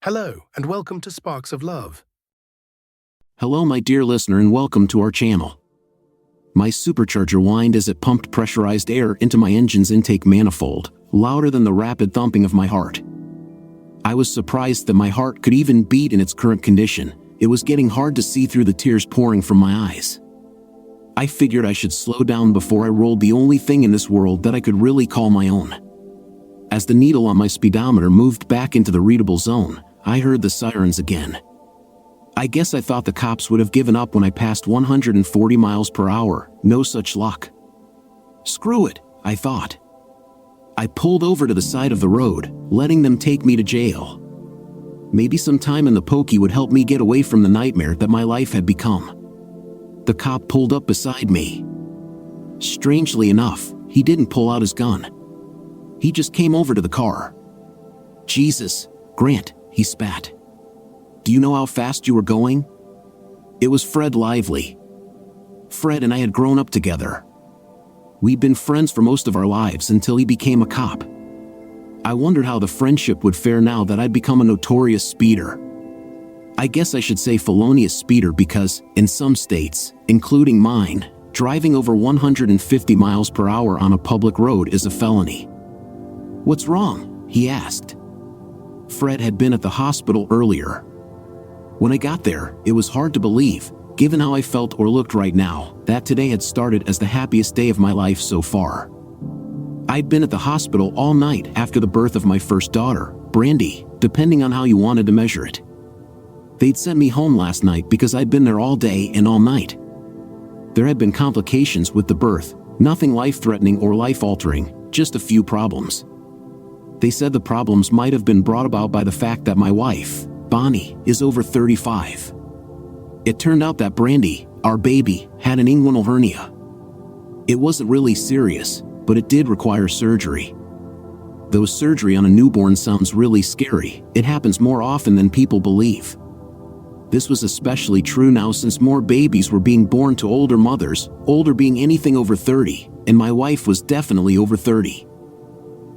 Hello, and welcome to Sparks of Love. Hello my dear listener and welcome to our channel. My supercharger whined as it pumped pressurized air into my engine's intake manifold, louder than the rapid thumping of my heart. I was surprised that my heart could even beat in its current condition. It was getting hard to see through the tears pouring from my eyes. I figured I should slow down before I rolled the only thing in this world that I could really call my own. As the needle on my speedometer moved back into the readable zone, I heard the sirens again. I guess I thought the cops would have given up when I passed 140 miles per hour. No such luck. Screw it, I thought. I pulled over to the side of the road, letting them take me to jail. Maybe some time in the pokey would help me get away from the nightmare that my life had become. The cop pulled up beside me. Strangely enough, he didn't pull out his gun. He just came over to the car. Jesus, Grant, he spat. Do you know how fast you were going? It was Fred Lively. Fred and I had grown up together. We'd been friends for most of our lives until he became a cop. I wondered how the friendship would fare now that I'd become a notorious speeder. I guess I should say felonious speeder because, in some states, including mine, driving over 150 miles per hour on a public road is a felony. What's wrong? He asked. Fred had been at the hospital earlier. When I got there, it was hard to believe, given how I felt or looked right now, that today had started as the happiest day of my life so far. I'd been at the hospital all night after the birth of my first daughter, Brandy, depending on how you wanted to measure it. They'd sent me home last night because I'd been there all day and all night. There had been complications with the birth, nothing life-threatening or life-altering, just a few problems. They said the problems might have been brought about by the fact that my wife, Bonnie, is over 35. It turned out that Brandy, our baby, had an inguinal hernia. It wasn't really serious, but it did require surgery. Though surgery on a newborn sounds really scary, it happens more often than people believe. This was especially true now since more babies were being born to older mothers, older being anything over 30, and my wife was definitely over 30.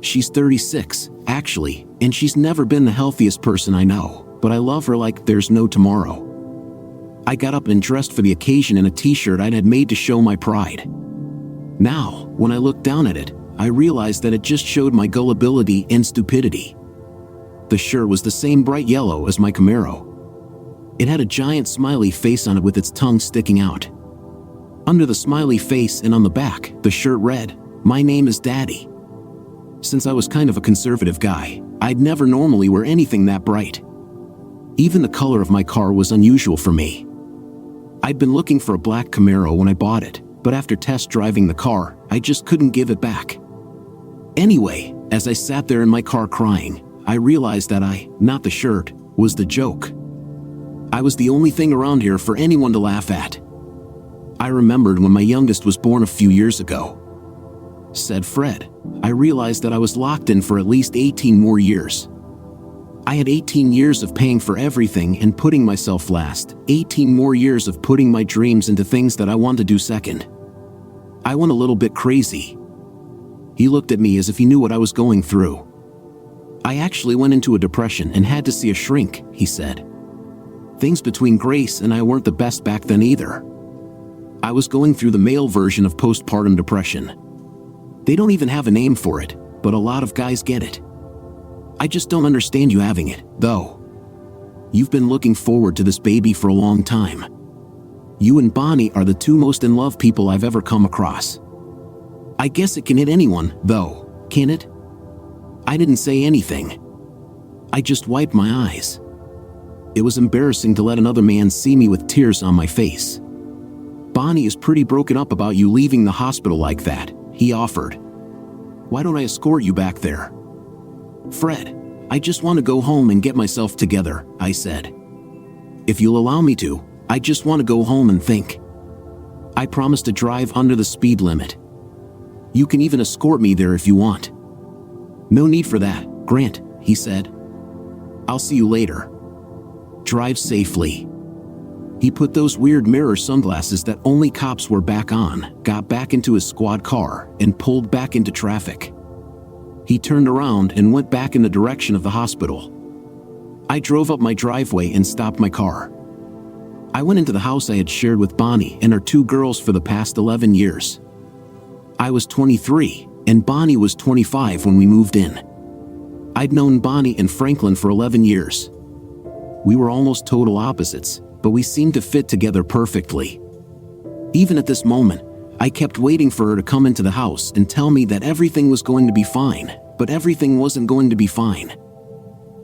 She's 36, actually, and she's never been the healthiest person I know, but I love her like there's no tomorrow. I got up and dressed for the occasion in a t-shirt I'd had made to show my pride. Now, when I looked down at it, I realized that it just showed my gullibility and stupidity. The shirt was the same bright yellow as my Camaro. It had a giant smiley face on it with its tongue sticking out. Under the smiley face and on the back, the shirt read, "My name is Daddy." Since I was kind of a conservative guy, I'd never normally wear anything that bright. Even the color of my car was unusual for me. I'd been looking for a black Camaro when I bought it, but after test driving the car, I just couldn't give it back. Anyway, as I sat there in my car crying, I realized that I, not the shirt, was the joke. I was the only thing around here for anyone to laugh at. I remembered when my youngest was born a few years ago. Said Fred, I realized that I was locked in for at least 18 more years. I had 18 years of paying for everything and putting myself last, 18 more years of putting my dreams into things that I want to do second. I went a little bit crazy. He looked at me as if he knew what I was going through. I actually went into a depression and had to see a shrink, he said. Things between Grace and I weren't the best back then either. I was going through the male version of postpartum depression. They don't even have a name for it, but a lot of guys get it. I just don't understand you having it, though. You've been looking forward to this baby for a long time. You and Bonnie are the two most in love people I've ever come across. I guess it can hit anyone, though, can it? I didn't say anything. I just wiped my eyes. It was embarrassing to let another man see me with tears on my face. Bonnie is pretty broken up about you leaving the hospital like that, he offered. Why don't I escort you back there? Fred, I just want to go home and get myself together, I said. If you'll allow me to, I just want to go home and think. I promise to drive under the speed limit. You can even escort me there if you want. No need for that, Grant, he said. I'll see you later. Drive safely. He put those weird mirror sunglasses that only cops wear back on, got back into his squad car, and pulled back into traffic. He turned around and went back in the direction of the hospital. I drove up my driveway and stopped my car. I went into the house I had shared with Bonnie and our 2 girls for the past 11 years. I was 23, and Bonnie was 25 when we moved in. I'd known Bonnie and Franklin for 11 years. We were almost total opposites, but we seemed to fit together perfectly. Even at this moment, I kept waiting for her to come into the house and tell me that everything was going to be fine, but everything wasn't going to be fine.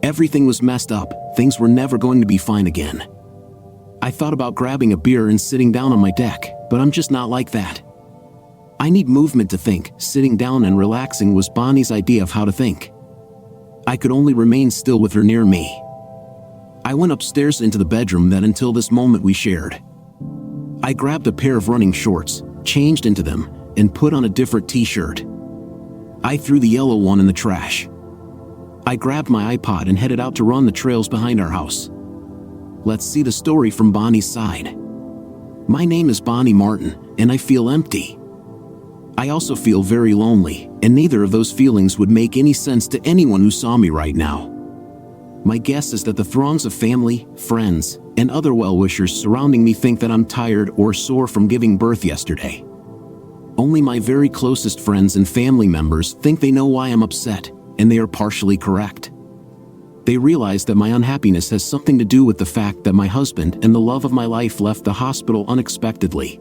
Everything was messed up, things were never going to be fine again. I thought about grabbing a beer and sitting down on my deck, but I'm just not like that. I need movement to think. Sitting down and relaxing was Bonnie's idea of how to think. I could only remain still with her near me. I went upstairs into the bedroom that until this moment we shared. I grabbed a pair of running shorts, changed into them, and put on a different t-shirt. I threw the yellow one in the trash. I grabbed my iPod and headed out to run the trails behind our house. Let's see the story from Bonnie's side. My name is Bonnie Martin, and I feel empty. I also feel very lonely, and neither of those feelings would make any sense to anyone who saw me right now. My guess is that the throngs of family, friends, and other well-wishers surrounding me think that I'm tired or sore from giving birth yesterday. Only my very closest friends and family members think they know why I'm upset, and they are partially correct. They realize that my unhappiness has something to do with the fact that my husband and the love of my life left the hospital unexpectedly.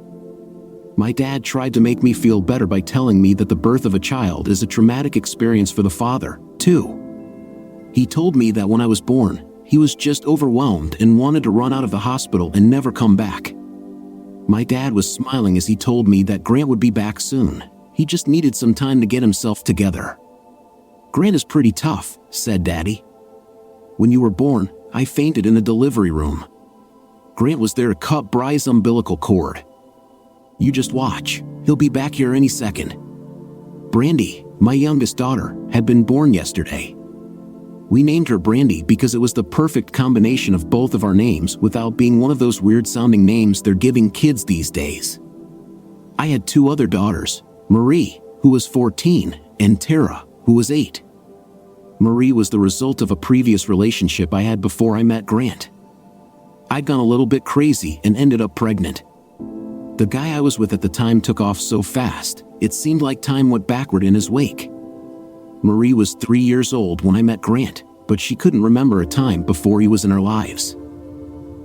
My dad tried to make me feel better by telling me that the birth of a child is a traumatic experience for the father, too. He told me that when I was born, he was just overwhelmed and wanted to run out of the hospital and never come back. My dad was smiling as he told me that Grant would be back soon. He just needed some time to get himself together. "Grant is pretty tough," said Daddy. "When you were born, I fainted in the delivery room. Grant was there to cut Bry's umbilical cord. You just watch, he'll be back here any second." Brandy, my youngest daughter, had been born yesterday. We named her Brandy because it was the perfect combination of both of our names without being one of those weird-sounding names they're giving kids these days. I had 2 other daughters, Marie, who was 14, and Tara, who was 8. Marie was the result of a previous relationship I had before I met Grant. I'd gone a little bit crazy and ended up pregnant. The guy I was with at the time took off so fast, it seemed like time went backward in his wake. Marie was 3 years old when I met Grant, but she couldn't remember a time before he was in our lives.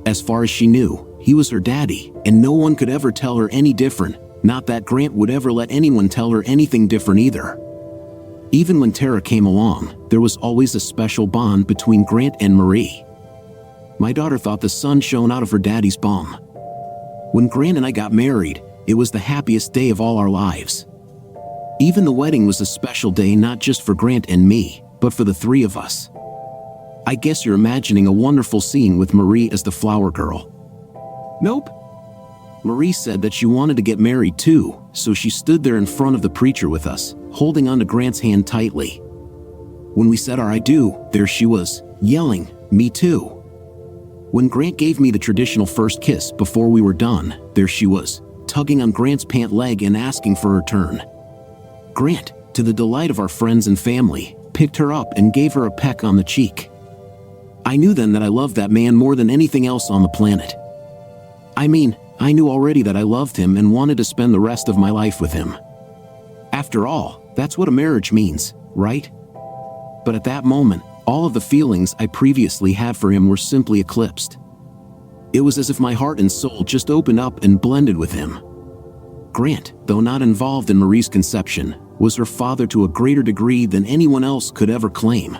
As far as she knew, he was her daddy, and no one could ever tell her any different, not that Grant would ever let anyone tell her anything different either. Even when Tara came along, there was always a special bond between Grant and Marie. My daughter thought the sun shone out of her daddy's bum. When Grant and I got married, it was the happiest day of all our lives. Even the wedding was a special day not just for Grant and me, but for the 3 of us. I guess you're imagining a wonderful scene with Marie as the flower girl. Nope. Marie said that she wanted to get married too, so she stood there in front of the preacher with us, holding onto Grant's hand tightly. When we said our I do, there she was, yelling, "Me too." When Grant gave me the traditional first kiss before we were done, there she was, tugging on Grant's pant leg and asking for her turn. Grant, to the delight of our friends and family, picked her up and gave her a peck on the cheek. I knew then that I loved that man more than anything else on the planet. I mean, I knew already that I loved him and wanted to spend the rest of my life with him. After all, that's what a marriage means, right? But at that moment, all of the feelings I previously had for him were simply eclipsed. It was as if my heart and soul just opened up and blended with him. Grant, though not involved in Marie's conception, was her father to a greater degree than anyone else could ever claim.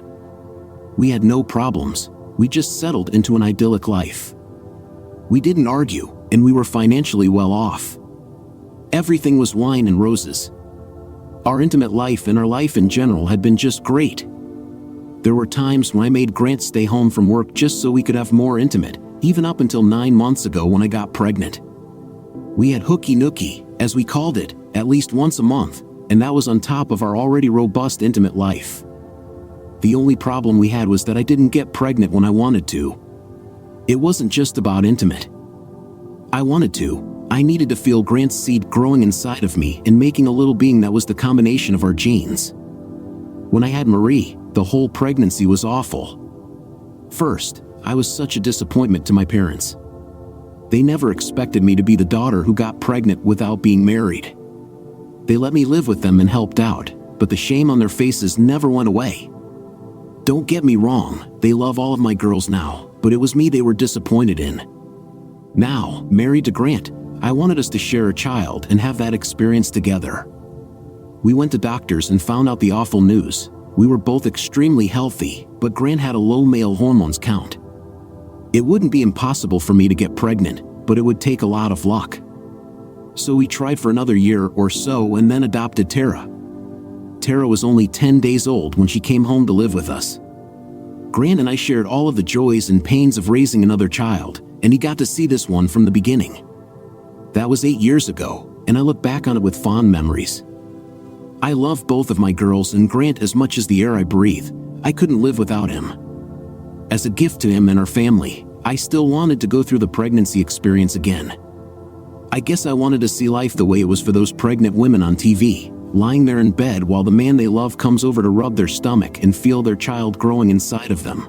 We had no problems, we just settled into an idyllic life. We didn't argue, and we were financially well off. Everything was wine and roses. Our intimate life and our life in general had been just great. There were times when I made Grant stay home from work just so we could have more intimate, even up until 9 months ago when I got pregnant. We had hooky nookie, as we called it, at least once a month, and that was on top of our already robust intimate life. The only problem we had was that I didn't get pregnant when I wanted to. It wasn't just about intimate. I wanted to. I needed to feel Grant's seed growing inside of me and making a little being that was the combination of our genes. When I had Marie, the whole pregnancy was awful. First, I was such a disappointment to my parents. They never expected me to be the daughter who got pregnant without being married. They let me live with them and helped out, but the shame on their faces never went away. Don't get me wrong, they love all of my girls now, but it was me they were disappointed in. Now, married to Grant, I wanted us to share a child and have that experience together. We went to doctors and found out the awful news. We were both extremely healthy, but Grant had a low male hormones count. It wouldn't be impossible for me to get pregnant, but it would take a lot of luck. So we tried for another year or so and then adopted Tara. Tara was only 10 days old when she came home to live with us. Grant and I shared all of the joys and pains of raising another child, and he got to see this one from the beginning. That was 8 years ago, and I look back on it with fond memories. I love both of my girls and Grant as much as the air I breathe. I couldn't live without him. As a gift to him and our family, I still wanted to go through the pregnancy experience again. I guess I wanted to see life the way it was for those pregnant women on TV, lying there in bed while the man they love comes over to rub their stomach and feel their child growing inside of them.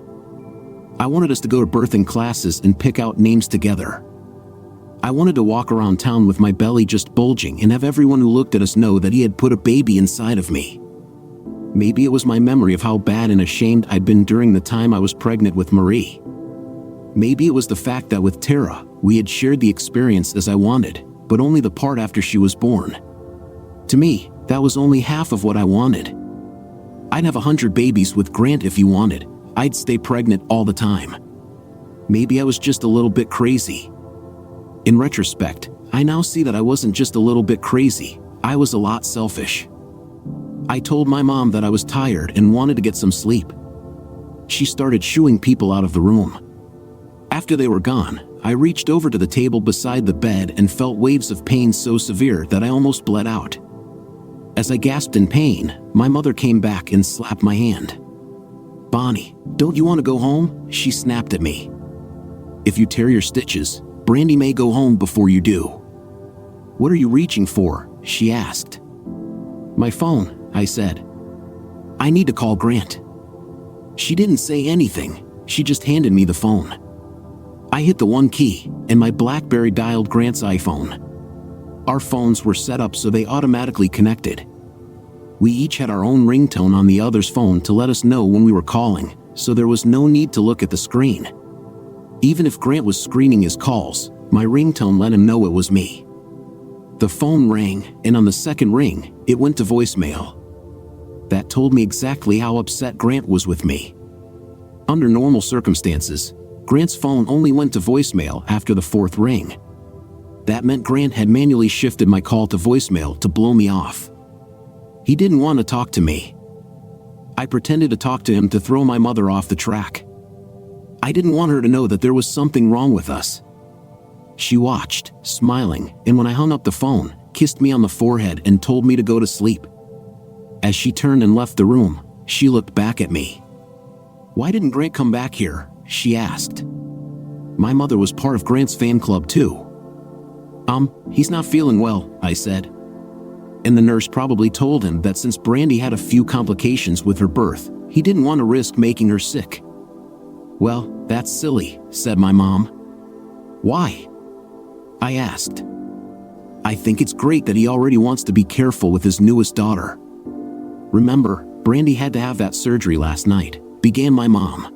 I wanted us to go to birthing classes and pick out names together. I wanted to walk around town with my belly just bulging and have everyone who looked at us know that he had put a baby inside of me. Maybe it was my memory of how bad and ashamed I'd been during the time I was pregnant with Marie. Maybe it was the fact that with Tara, we had shared the experience as I wanted, but only the part after she was born. To me, that was only half of what I wanted. I'd have 100 babies with Grant if he wanted. I'd stay pregnant all the time. Maybe I was just a little bit crazy. In retrospect, I now see that I wasn't just a little bit crazy, I was a lot selfish. I told my mom that I was tired and wanted to get some sleep. She started shooing people out of the room. After they were gone, I reached over to the table beside the bed and felt waves of pain so severe that I almost bled out. As I gasped in pain, my mother came back and slapped my hand. "Bonnie, don't you want to go home?" she snapped at me. "If you tear your stitches, Brandy may go home before you do." "What are you reaching for?" she asked. "My phone," I said. "I need to call Grant." She didn't say anything, she just handed me the phone. I hit the one key, and my BlackBerry dialed Grant's iPhone. Our phones were set up so they automatically connected. We each had our own ringtone on the other's phone to let us know when we were calling, so there was no need to look at the screen. Even if Grant was screening his calls, my ringtone let him know it was me. The phone rang, and on the second ring, it went to voicemail. That told me exactly how upset Grant was with me. Under normal circumstances, Grant's phone only went to voicemail after the fourth ring. That meant Grant had manually shifted my call to voicemail to blow me off. He didn't want to talk to me. I pretended to talk to him to throw my mother off the track. I didn't want her to know that there was something wrong with us. She watched, smiling, and when I hung up the phone, kissed me on the forehead and told me to go to sleep. As she turned and left the room, she looked back at me. "Why didn't Grant come back here?" she asked. My mother was part of Grant's fan club too. He's not feeling well," I said. And the nurse probably told him that since Brandy had a few complications with her birth, he didn't want to risk making her sick. "Well, that's silly," said my mom. "Why?" I asked. "I think it's great that he already wants to be careful with his newest daughter. Remember, Brandy had to have that surgery last night," began my mom.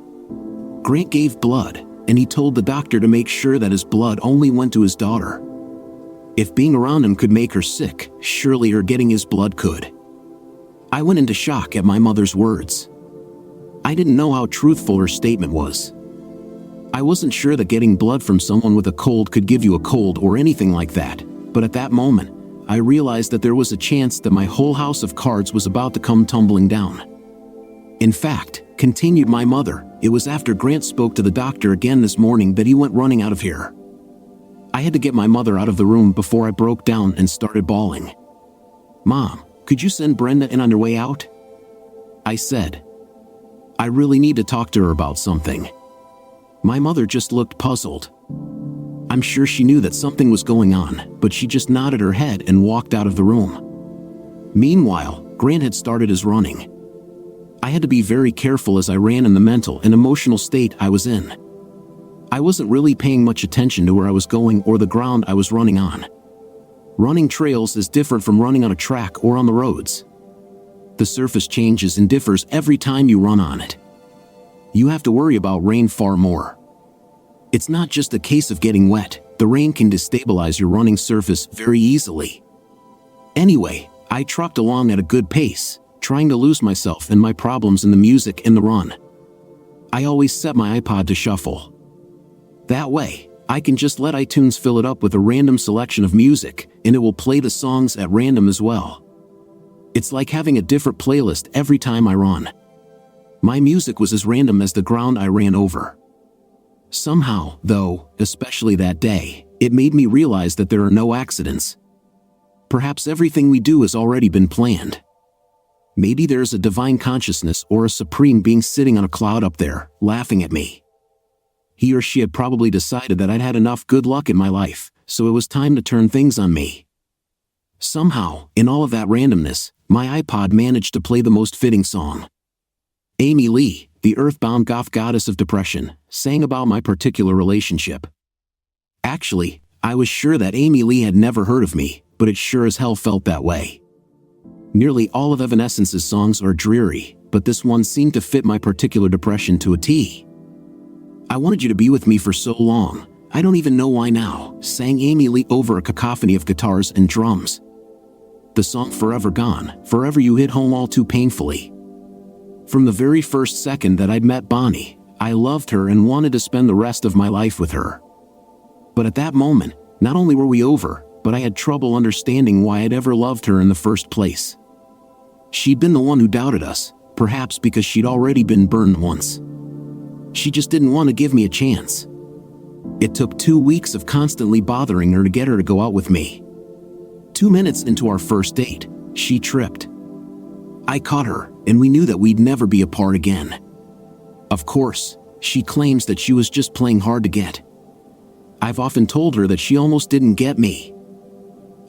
"Grant gave blood, and he told the doctor to make sure that his blood only went to his daughter. If being around him could make her sick, surely her getting his blood could." I went into shock at my mother's words. I didn't know how truthful her statement was. I wasn't sure that getting blood from someone with a cold could give you a cold or anything like that, but at that moment, I realized that there was a chance that my whole house of cards was about to come tumbling down. "In fact," continued my mother, "it was after Grant spoke to the doctor again this morning that he went running out of here." I had to get my mother out of the room before I broke down and started bawling. "Mom, could you send Brenda in on her way out?" I said. I really need to talk to her about something. My mother just looked puzzled. I'm sure she knew that something was going on, but she just nodded her head and walked out of the room. Meanwhile, Grant had started his running. I had to be very careful as I ran in the mental and emotional state I was in. I wasn't really paying much attention to where I was going or the ground I was running on. Running trails is different from running on a track or on the roads. The surface changes and differs every time you run on it. You have to worry about rain far more. It's not just a case of getting wet, the rain can destabilize your running surface very easily. Anyway, I trucked along at a good pace, trying to lose myself and my problems in the music and the run. I always set my iPod to shuffle. That way, I can just let iTunes fill it up with a random selection of music, and it will play the songs at random as well. It's like having a different playlist every time I run. My music was as random as the ground I ran over. Somehow, though, especially that day, it made me realize that there are no accidents. Perhaps everything we do has already been planned. Maybe there's a divine consciousness or a supreme being sitting on a cloud up there, laughing at me. He or she had probably decided that I'd had enough good luck in my life, so it was time to turn things on me. Somehow, in all of that randomness, my iPod managed to play the most fitting song. Amy Lee, the earthbound goth goddess of depression, sang about my particular relationship. Actually, I was sure that Amy Lee had never heard of me, but it sure as hell felt that way. Nearly all of Evanescence's songs are dreary, but this one seemed to fit my particular depression to a T. I wanted you to be with me for so long, I don't even know why now, sang Amy Lee over a cacophony of guitars and drums. The song Forever Gone, Forever You hit home all too painfully. From the very first second that I'd met Bonnie, I loved her and wanted to spend the rest of my life with her. But at that moment, not only were we over, but I had trouble understanding why I'd ever loved her in the first place. She'd been the one who doubted us, perhaps because she'd already been burned once. She just didn't want to give me a chance. It took 2 weeks of constantly bothering her to get her to go out with me. 2 minutes into our first date, she tripped. I caught her, and we knew that we'd never be apart again. Of course, she claims that she was just playing hard to get. I've often told her that she almost didn't get me.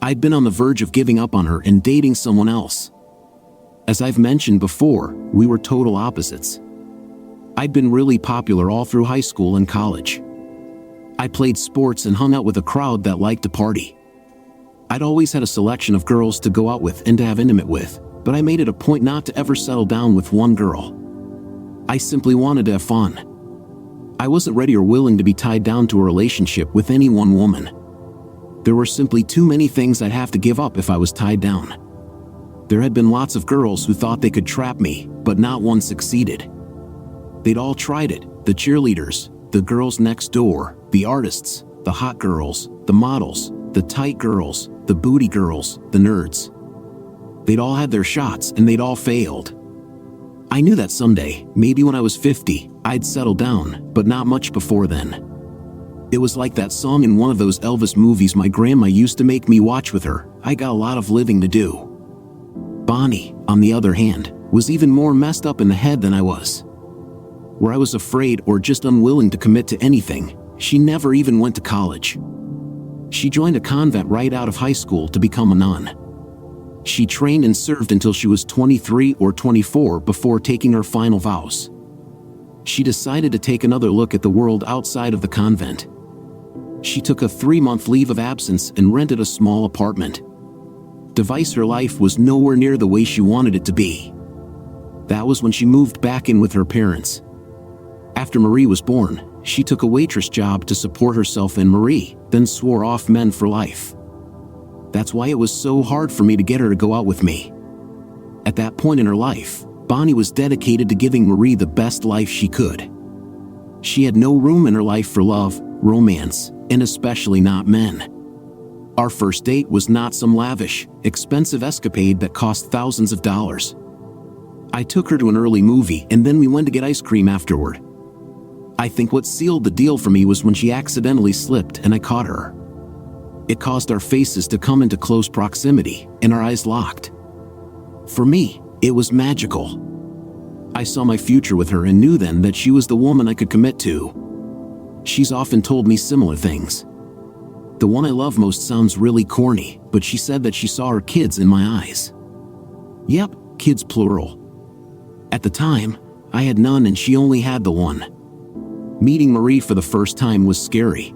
I'd been on the verge of giving up on her and dating someone else. As I've mentioned before, we were total opposites. I'd been really popular all through high school and college. I played sports and hung out with a crowd that liked to party. I'd always had a selection of girls to go out with and to have intimate with, but I made it a point not to ever settle down with one girl. I simply wanted to have fun. I wasn't ready or willing to be tied down to a relationship with any one woman. There were simply too many things I'd have to give up if I was tied down. There had been lots of girls who thought they could trap me, but not one succeeded. They'd all tried it, the cheerleaders, the girls next door, the artists, the hot girls, the models, the tight girls, the booty girls, the nerds. They'd all had their shots and they'd all failed. I knew that someday, maybe when I was 50, I'd settle down, but not much before then. It was like that song in one of those Elvis movies my grandma used to make me watch with her, I got a lot of living to do. Bonnie, on the other hand, was even more messed up in the head than I was. Where I was afraid or just unwilling to commit to anything, she never even went to college. She joined a convent right out of high school to become a nun. She trained and served until she was 23 or 24 before taking her final vows. She decided to take another look at the world outside of the convent. She took a 3-month leave of absence and rented a small apartment. Device her life was nowhere near the way she wanted it to be. That was when she moved back in with her parents. After Marie was born, she took a waitress job to support herself and Marie, then swore off men for life. That's why it was so hard for me to get her to go out with me. At that point in her life, Bonnie was dedicated to giving Marie the best life she could. She had no room in her life for love, romance, and especially not men. Our first date was not some lavish, expensive escapade that cost thousands of dollars. I took her to an early movie and then we went to get ice cream afterward. I think what sealed the deal for me was when she accidentally slipped and I caught her. It caused our faces to come into close proximity and our eyes locked. For me, it was magical. I saw my future with her and knew then that she was the woman I could commit to. She's often told me similar things. The one I love most sounds really corny, but she said that she saw her kids in my eyes. Yep, kids plural. At the time, I had none and she only had the one. Meeting Marie for the first time was scary.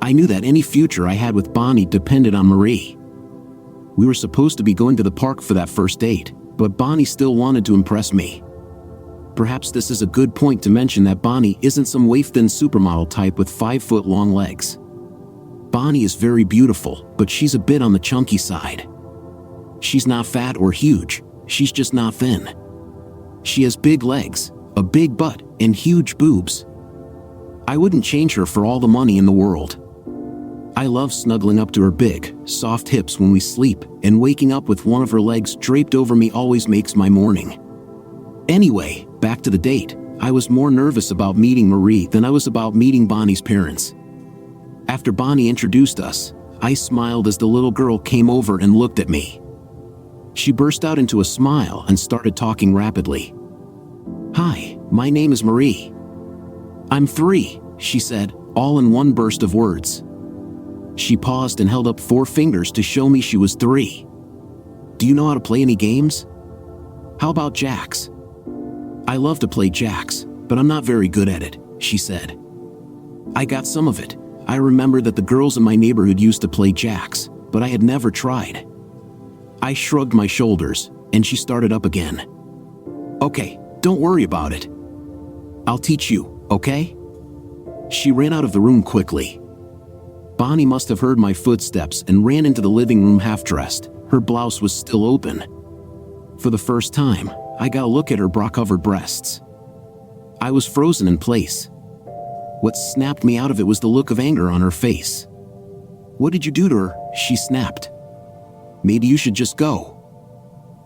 I knew that any future I had with Bonnie depended on Marie. We were supposed to be going to the park for that first date, but Bonnie still wanted to impress me. Perhaps this is a good point to mention that Bonnie isn't some waif-thin supermodel type with 5-foot-long legs. Bonnie is very beautiful, but she's a bit on the chunky side. She's not fat or huge, she's just not thin. She has big legs, a big butt, and huge boobs. I wouldn't change her for all the money in the world. I love snuggling up to her big, soft hips when we sleep, and waking up with one of her legs draped over me always makes my morning. Anyway, back to the date. I was more nervous about meeting Marie than I was about meeting Bonnie's parents. After Bonnie introduced us, I smiled as the little girl came over and looked at me. She burst out into a smile and started talking rapidly. "Hi, my name is Marie. I'm 3, she said, all in one burst of words. She paused and held up 4 fingers to show me she was 3. Do you know how to play any games? How about jacks? I love to play jacks, but I'm not very good at it, she said. I got some of it. I remember that the girls in my neighborhood used to play jacks, but I had never tried. I shrugged my shoulders, and she started up again. Okay, don't worry about it. I'll teach you, okay? She ran out of the room quickly. Bonnie must have heard my footsteps and ran into the living room half-dressed. Her blouse was still open. For the first time, I got a look at her bra-covered breasts. I was frozen in place. What snapped me out of it was the look of anger on her face. What did you do to her? She snapped. Maybe you should just go.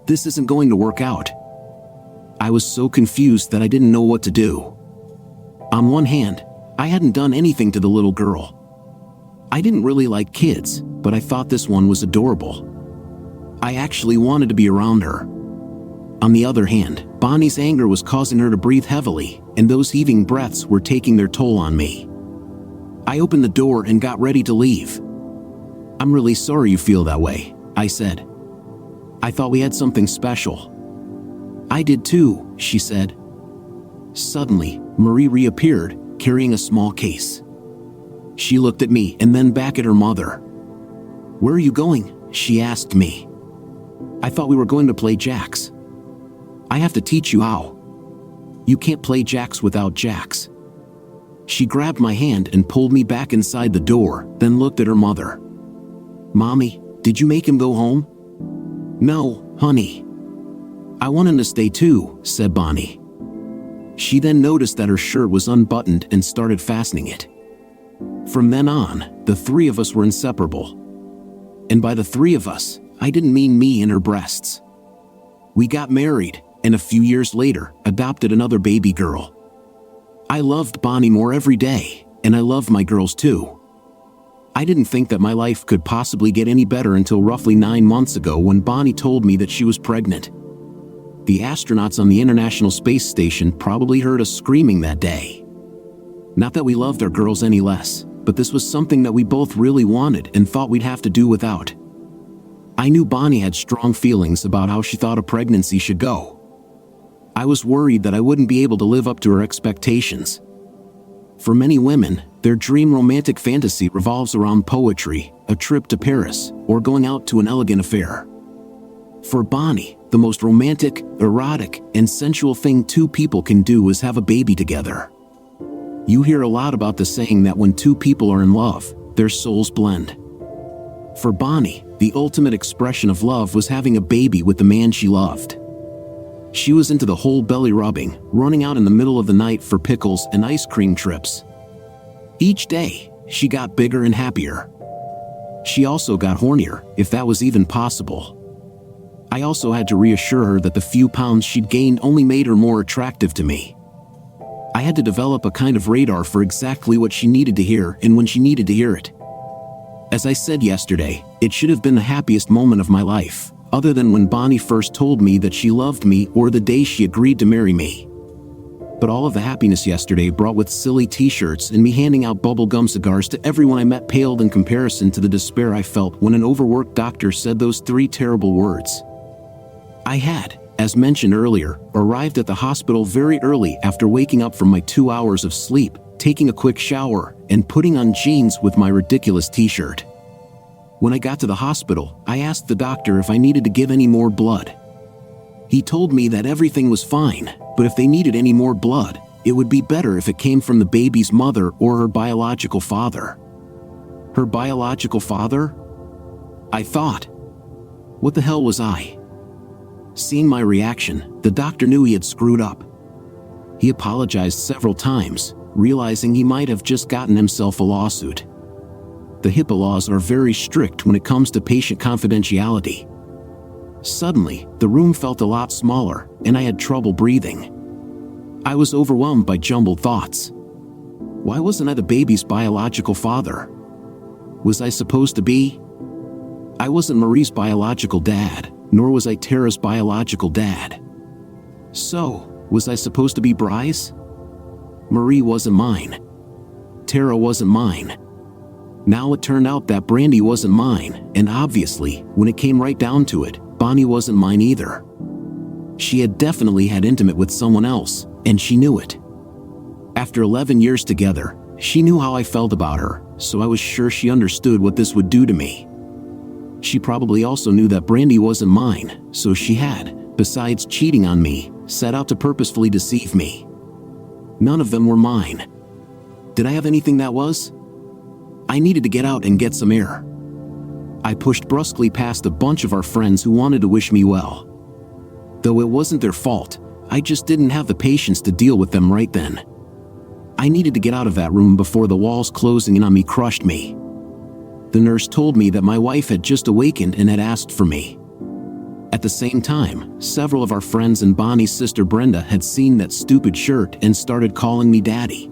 This isn't going to work out. I was so confused that I didn't know what to do. On one hand, I hadn't done anything to the little girl. I didn't really like kids, but I thought this one was adorable. I actually wanted to be around her. On the other hand, Bonnie's anger was causing her to breathe heavily, and those heaving breaths were taking their toll on me. I opened the door and got ready to leave. I'm really sorry you feel that way, I said. I thought we had something special. I did too, she said. Suddenly, Marie reappeared, carrying a small case. She looked at me and then back at her mother. Where are you going? She asked me. I thought we were going to play jacks. I have to teach you how. You can't play jacks without jacks. She grabbed my hand and pulled me back inside the door, then looked at her mother. Mommy, did you make him go home? No, honey. I want him to stay too, said Bonnie. She then noticed that her shirt was unbuttoned and started fastening it. From then on, the 3 of us were inseparable. And by the 3 of us, I didn't mean me and her breasts. We got married, and a few years later, adopted another baby girl. I loved Bonnie more every day, and I loved my girls too. I didn't think that my life could possibly get any better until roughly 9 months ago when Bonnie told me that she was pregnant. The astronauts on the International Space Station probably heard us screaming that day. Not that we loved our girls any less, but this was something that we both really wanted and thought we'd have to do without. I knew Bonnie had strong feelings about how she thought a pregnancy should go. I was worried that I wouldn't be able to live up to her expectations. For many women, their dream romantic fantasy revolves around poetry, a trip to Paris, or going out to an elegant affair. For Bonnie, the most romantic, erotic, and sensual thing 2 people can do is have a baby together. You hear a lot about the saying that when 2 people are in love, their souls blend. For Bonnie, the ultimate expression of love was having a baby with the man she loved. She was into the whole belly rubbing, running out in the middle of the night for pickles and ice cream trips. Each day, she got bigger and happier. She also got hornier, if that was even possible. I also had to reassure her that the few pounds she'd gained only made her more attractive to me. I had to develop a kind of radar for exactly what she needed to hear and when she needed to hear it. As I said yesterday, it should have been the happiest moment of my life, other than when Bonnie first told me that she loved me or the day she agreed to marry me. But all of the happiness yesterday brought with silly t-shirts and me handing out bubblegum cigars to everyone I met paled in comparison to the despair I felt when an overworked doctor said those 3 terrible words. I had, as mentioned earlier, arrived at the hospital very early after waking up from my 2 hours of sleep, taking a quick shower, and putting on jeans with my ridiculous t-shirt. When I got to the hospital, I asked the doctor if I needed to give any more blood. He told me that everything was fine, but if they needed any more blood, it would be better if it came from the baby's mother or her biological father. Her biological father? I thought. What the hell was I? Seeing my reaction, the doctor knew he had screwed up. He apologized several times, realizing he might have just gotten himself a lawsuit. The HIPAA laws are very strict when it comes to patient confidentiality. Suddenly, the room felt a lot smaller, and I had trouble breathing. I was overwhelmed by jumbled thoughts. Why wasn't I the baby's biological father? Was I supposed to be? I wasn't Marie's biological dad, nor was I Tara's biological dad. So, was I supposed to be Bry's? Marie wasn't mine. Tara wasn't mine. Now it turned out that Brandy wasn't mine, and obviously, when it came right down to it, Bonnie wasn't mine either. She had definitely had intimate with someone else, and she knew it. After 11 years together, she knew how I felt about her, so I was sure she understood what this would do to me. She probably also knew that Brandy wasn't mine, so she had, besides cheating on me, set out to purposefully deceive me. None of them were mine. Did I have anything that was? I needed to get out and get some air. I pushed brusquely past a bunch of our friends who wanted to wish me well. Though it wasn't their fault, I just didn't have the patience to deal with them right then. I needed to get out of that room before the walls closing in on me crushed me. The nurse told me that my wife had just awakened and had asked for me. At the same time, several of our friends and Bonnie's sister Brenda had seen that stupid shirt and started calling me daddy.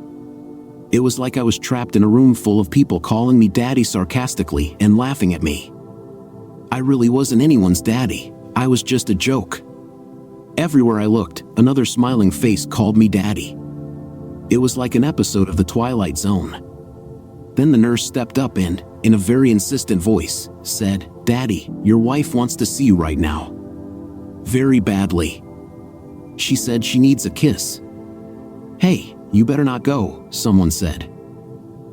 It was like I was trapped in a room full of people calling me daddy sarcastically and laughing at me. I really wasn't anyone's daddy, I was just a joke. Everywhere I looked, another smiling face called me daddy. It was like an episode of The Twilight Zone. Then the nurse stepped up and, in a very insistent voice, said, "Daddy, your wife wants to see you right now. Very badly. She said she needs a kiss." "Hey, you better not go," someone said.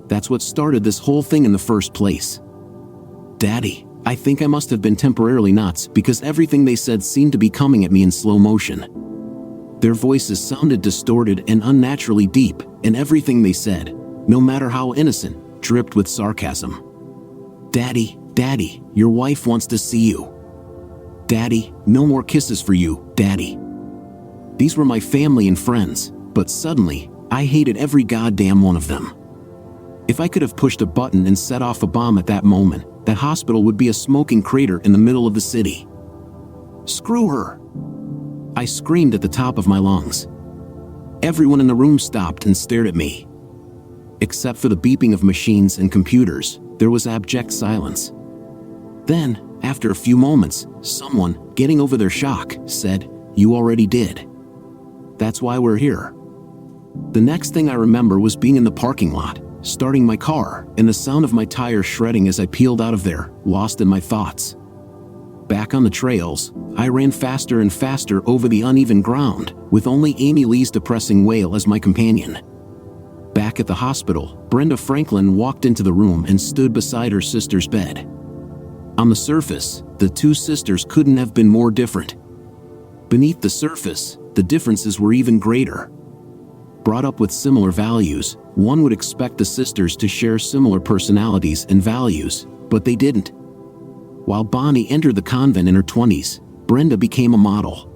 That's what started this whole thing in the first place. Daddy, I think I must have been temporarily nuts because everything they said seemed to be coming at me in slow motion. Their voices sounded distorted and unnaturally deep, and everything they said, no matter how innocent, dripped with sarcasm. "Daddy, Daddy, your wife wants to see you. Daddy, no more kisses for you, Daddy." These were my family and friends, but suddenly, I hated every goddamn one of them. If I could have pushed a button and set off a bomb at that moment, that hospital would be a smoking crater in the middle of the city. Screw her! I screamed at the top of my lungs. Everyone in the room stopped and stared at me. Except for the beeping of machines and computers, there was abject silence. Then, after a few moments, someone, getting over their shock, said, "You already did. That's why we're here." The next thing I remember was being in the parking lot, starting my car, and the sound of my tires shredding as I peeled out of there, lost in my thoughts. Back on the trails, I ran faster and faster over the uneven ground, with only Amy Lee's depressing wail as my companion. Back at the hospital, Brenda Franklin walked into the room and stood beside her sister's bed. On the surface, the two sisters couldn't have been more different. Beneath the surface, the differences were even greater. Brought up with similar values, one would expect the sisters to share similar personalities and values, but they didn't. While Bonnie entered the convent in her 20s, Brenda became a model.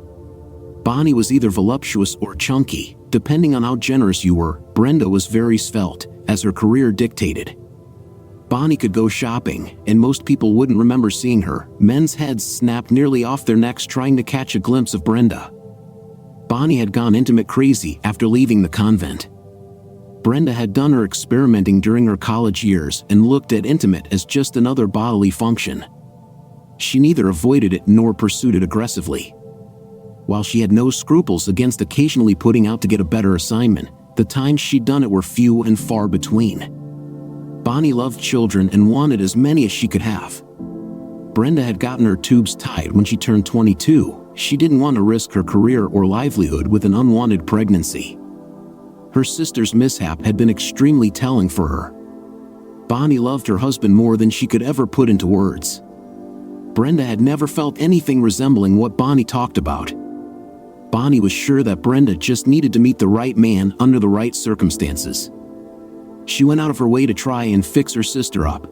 Bonnie was either voluptuous or chunky, depending on how generous you were. Brenda was very svelte, as her career dictated. Bonnie could go shopping, and most people wouldn't remember seeing her. Men's heads snapped nearly off their necks trying to catch a glimpse of Brenda. Bonnie had gone intimate crazy after leaving the convent. Brenda had done her experimenting during her college years and looked at intimate as just another bodily function. She neither avoided it nor pursued it aggressively. While she had no scruples against occasionally putting out to get a better assignment, the times she'd done it were few and far between. Bonnie loved children and wanted as many as she could have. Brenda had gotten her tubes tied when she turned 22, She didn't want to risk her career or livelihood with an unwanted pregnancy. Her sister's mishap had been extremely telling for her. Bonnie loved her husband more than she could ever put into words. Brenda had never felt anything resembling what Bonnie talked about. Bonnie was sure that Brenda just needed to meet the right man under the right circumstances. She went out of her way to try and fix her sister up.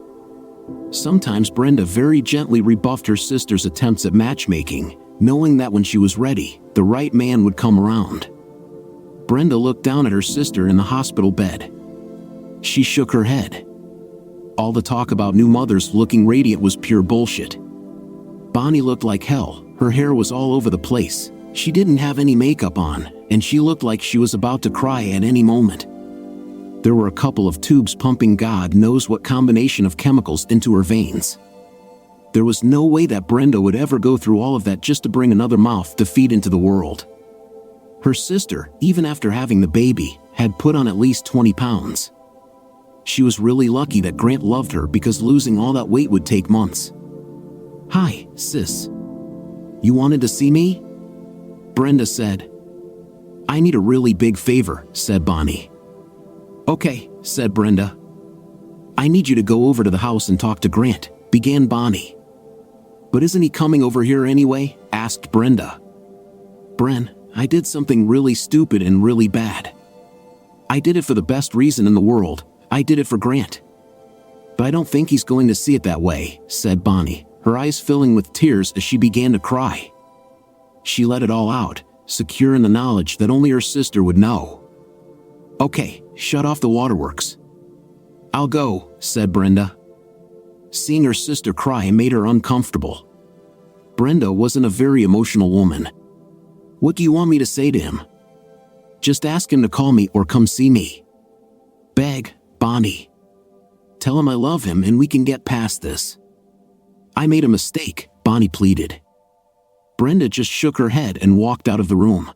Sometimes Brenda very gently rebuffed her sister's attempts at matchmaking, knowing that when she was ready, the right man would come around. Brenda looked down at her sister in the hospital bed. She shook her head. All the talk about new mothers looking radiant was pure bullshit. Bonnie looked like hell. Her hair was all over the place. She didn't have any makeup on, and she looked like she was about to cry at any moment. There were a couple of tubes pumping God knows what combination of chemicals into her veins. There was no way that Brenda would ever go through all of that just to bring another mouth to feed into the world. Her sister, even after having the baby, had put on at least 20 pounds. She was really lucky that Grant loved her because losing all that weight would take months. "Hi, sis. You wanted to see me?" Brenda said. "I need a really big favor," said Bonnie. "Okay," said Brenda. "I need you to go over to the house and talk to Grant," began Bonnie. "But isn't he coming over here anyway?" asked Brenda. "Bren, I did something really stupid and really bad. I did it for the best reason in the world. I did it for Grant. But I don't think he's going to see it that way," said Bonnie, her eyes filling with tears as she began to cry. She let it all out, secure in the knowledge that only her sister would know. "Okay, shut off the waterworks." "I'll go," said Brenda. Seeing her sister cry made her uncomfortable. Brenda wasn't a very emotional woman. "What do you want me to say to him?" "Just ask him to call me or come see me." "Beg, Bonnie. Tell him I love him and we can get past this." "I made a mistake," Bonnie pleaded. Brenda just shook her head and walked out of the room.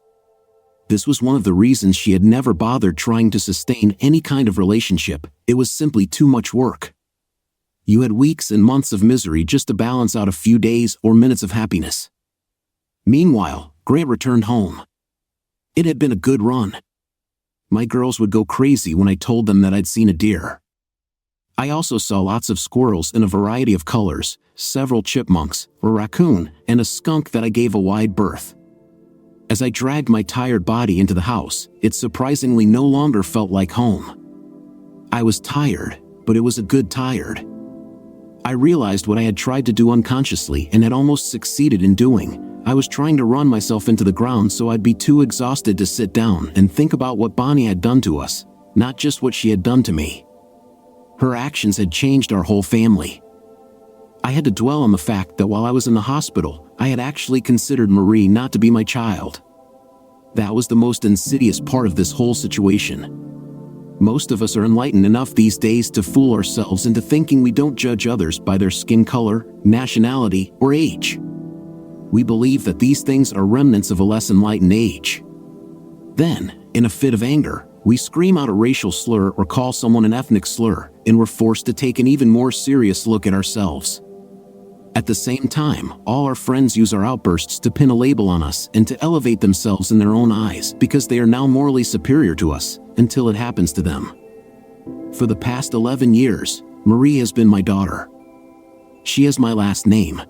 This was one of the reasons she had never bothered trying to sustain any kind of relationship. It was simply too much work. You had weeks and months of misery just to balance out a few days or minutes of happiness. Meanwhile, Grant returned home. It had been a good run. My girls would go crazy when I told them that I'd seen a deer. I also saw lots of squirrels in a variety of colors, several chipmunks, a raccoon, and a skunk that I gave a wide berth. As I dragged my tired body into the house, it surprisingly no longer felt like home. I was tired, but it was a good tired. I realized what I had tried to do unconsciously and had almost succeeded in doing. I was trying to run myself into the ground so I'd be too exhausted to sit down and think about what Bonnie had done to us, not just what she had done to me. Her actions had changed our whole family. I had to dwell on the fact that while I was in the hospital, I had actually considered Marie not to be my child. That was the most insidious part of this whole situation. Most of us are enlightened enough these days to fool ourselves into thinking we don't judge others by their skin color, nationality, or age. We believe that these things are remnants of a less enlightened age. Then, in a fit of anger, we scream out a racial slur or call someone an ethnic slur, and we're forced to take an even more serious look at ourselves. At the same time, all our friends use our outbursts to pin a label on us and to elevate themselves in their own eyes because they are now morally superior to us, until it happens to them. For the past 11 years, Marie has been my daughter. She has my last name.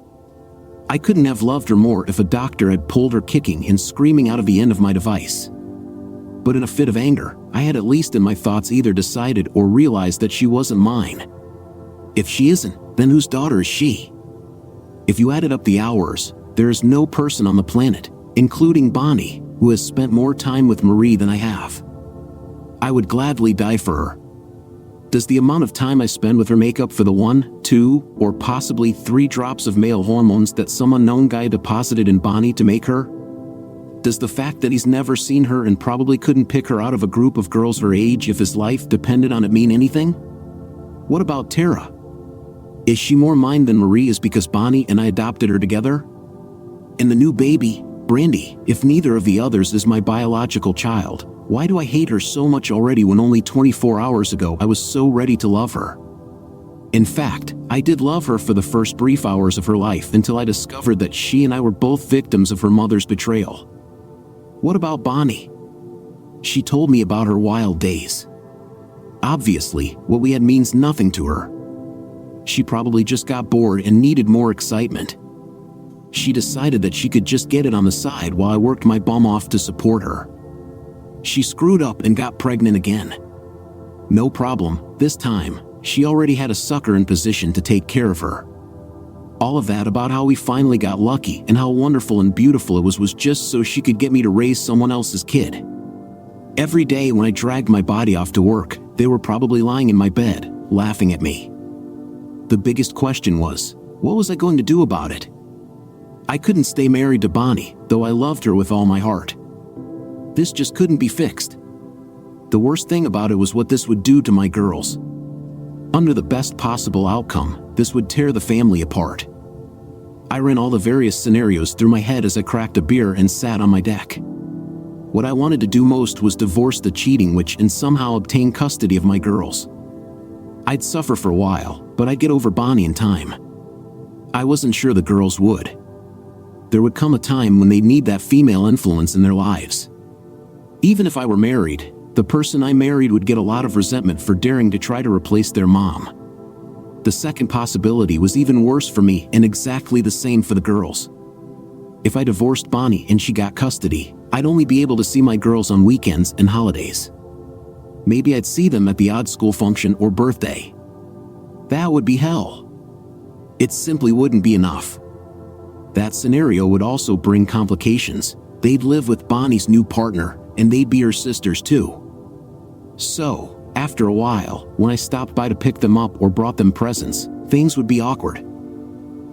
I couldn't have loved her more if a doctor had pulled her kicking and screaming out of the end of my device. But in a fit of anger, I had at least in my thoughts either decided or realized that she wasn't mine. If she isn't, then whose daughter is she? If you added up the hours, there is no person on the planet, including Bonnie, who has spent more time with Marie than I have. I would gladly die for her. Does the amount of time I spend with her make up for the 1, 2, or possibly 3 drops of male hormones that some unknown guy deposited in Bonnie to make her? Does the fact that he's never seen her and probably couldn't pick her out of a group of girls her age if his life depended on it mean anything? What about Tara? Is she more mine than Marie is because Bonnie and I adopted her together? And the new baby, Brandy, if neither of the others is my biological child, why do I hate her so much already when only 24 hours ago I was so ready to love her? In fact, I did love her for the first brief hours of her life until I discovered that she and I were both victims of her mother's betrayal. What about Bonnie? She told me about her wild days. Obviously, what we had means nothing to her. She probably just got bored and needed more excitement. She decided that she could just get it on the side while I worked my bum off to support her. She screwed up and got pregnant again. No problem, this time, she already had a sucker in position to take care of her. All of that about how we finally got lucky and how wonderful and beautiful it was just so she could get me to raise someone else's kid. Every day when I dragged my body off to work, they were probably lying in my bed, laughing at me. The biggest question was, what was I going to do about it? I couldn't stay married to Bonnie, though I loved her with all my heart. This just couldn't be fixed. The worst thing about it was what this would do to my girls. Under the best possible outcome, this would tear the family apart. I ran all the various scenarios through my head as I cracked a beer and sat on my deck. What I wanted to do most was divorce the cheating witch and somehow obtain custody of my girls. I'd suffer for a while, but I'd get over Bonnie in time. I wasn't sure the girls would. There would come a time when they'd need that female influence in their lives. Even if I were married, the person I married would get a lot of resentment for daring to try to replace their mom. The second possibility was even worse for me and exactly the same for the girls. If I divorced Bonnie and she got custody, I'd only be able to see my girls on weekends and holidays. Maybe I'd see them at the odd school function or birthday. That would be hell. It simply wouldn't be enough. That scenario would also bring complications. They'd live with Bonnie's new partner, and they'd be her sisters too. So, after a while, when I stopped by to pick them up or brought them presents, things would be awkward.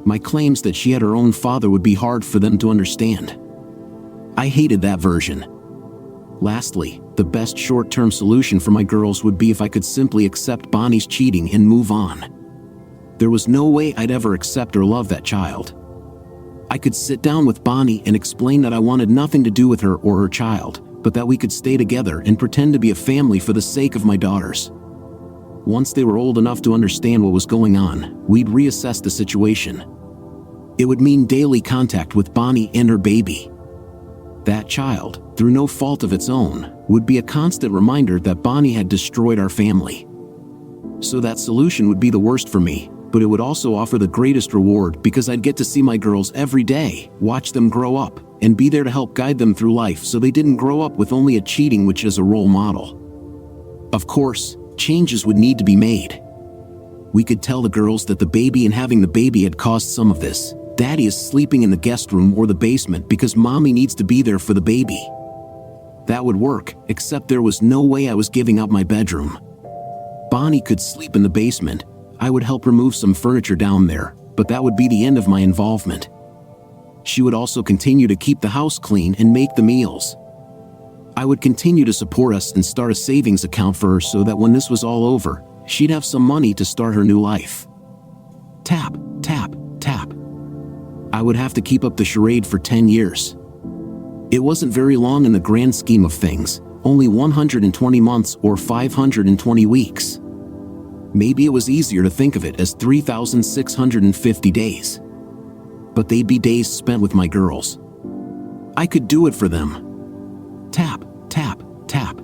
My claims that she had her own father would be hard for them to understand. I hated that version. Lastly, the best short-term solution for my girls would be if I could simply accept Bonnie's cheating and move on. There was no way I'd ever accept or love that child. I could sit down with Bonnie and explain that I wanted nothing to do with her or her child, but that we could stay together and pretend to be a family for the sake of my daughters. Once they were old enough to understand what was going on, we'd reassess the situation. It would mean daily contact with Bonnie and her baby. That child, through no fault of its own, would be a constant reminder that Bonnie had destroyed our family. So that solution would be the worst for me, but it would also offer the greatest reward because I'd get to see my girls every day, watch them grow up, and be there to help guide them through life so they didn't grow up with only a cheating witch as a role model. Of course, changes would need to be made. We could tell the girls that the baby and having the baby had caused some of this. Daddy is sleeping in the guest room or the basement because mommy needs to be there for the baby. That would work, except there was no way I was giving up my bedroom. Bonnie could sleep in the basement. I would help remove some furniture down there, but that would be the end of my involvement. She would also continue to keep the house clean and make the meals. I would continue to support us and start a savings account for her so that when this was all over, she'd have some money to start her new life. Tap, tap, tap. I would have to keep up the charade for 10 years. It wasn't very long in the grand scheme of things, only 120 months or 520 weeks. Maybe it was easier to think of it as 3,650 days. But they'd be days spent with my girls. I could do it for them. Tap, tap, tap.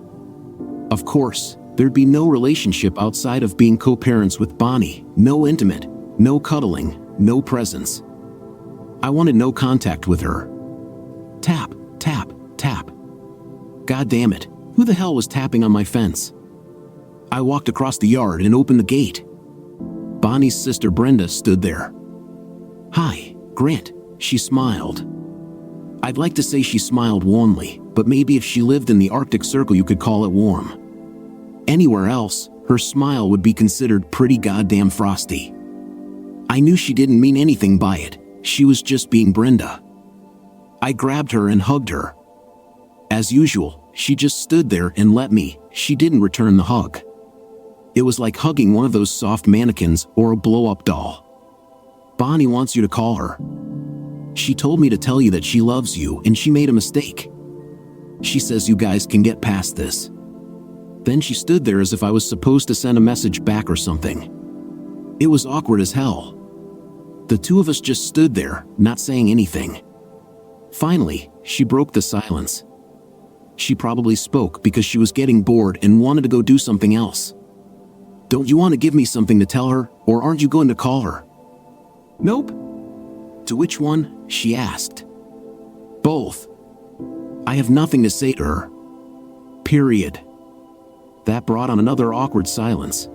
Of course, there'd be no relationship outside of being co-parents with Bonnie, no intimate, no cuddling, no presence. I wanted no contact with her. Tap, tap, tap. God damn it, who the hell was tapping on my fence? I walked across the yard and opened the gate. Bonnie's sister Brenda stood there. Hi, Grant, she smiled. I'd like to say she smiled warmly, but maybe if she lived in the Arctic Circle you could call it warm. Anywhere else, her smile would be considered pretty goddamn frosty. I knew she didn't mean anything by it. She was just being Brenda. I grabbed her and hugged her. As usual, she just stood there and let me. She didn't return the hug. It was like hugging one of those soft mannequins or a blow-up doll. Bonnie wants you to call her. She told me to tell you that she loves you and she made a mistake. She says you guys can get past this. Then she stood there as if I was supposed to send a message back or something. It was awkward as hell. The two of us just stood there, not saying anything. Finally, she broke the silence. She probably spoke because she was getting bored and wanted to go do something else. "Don't you want to give me something to tell her, or aren't you going to call her?" "Nope." "To which one?" she asked. "Both. I have nothing to say to her. Period." That brought on another awkward silence.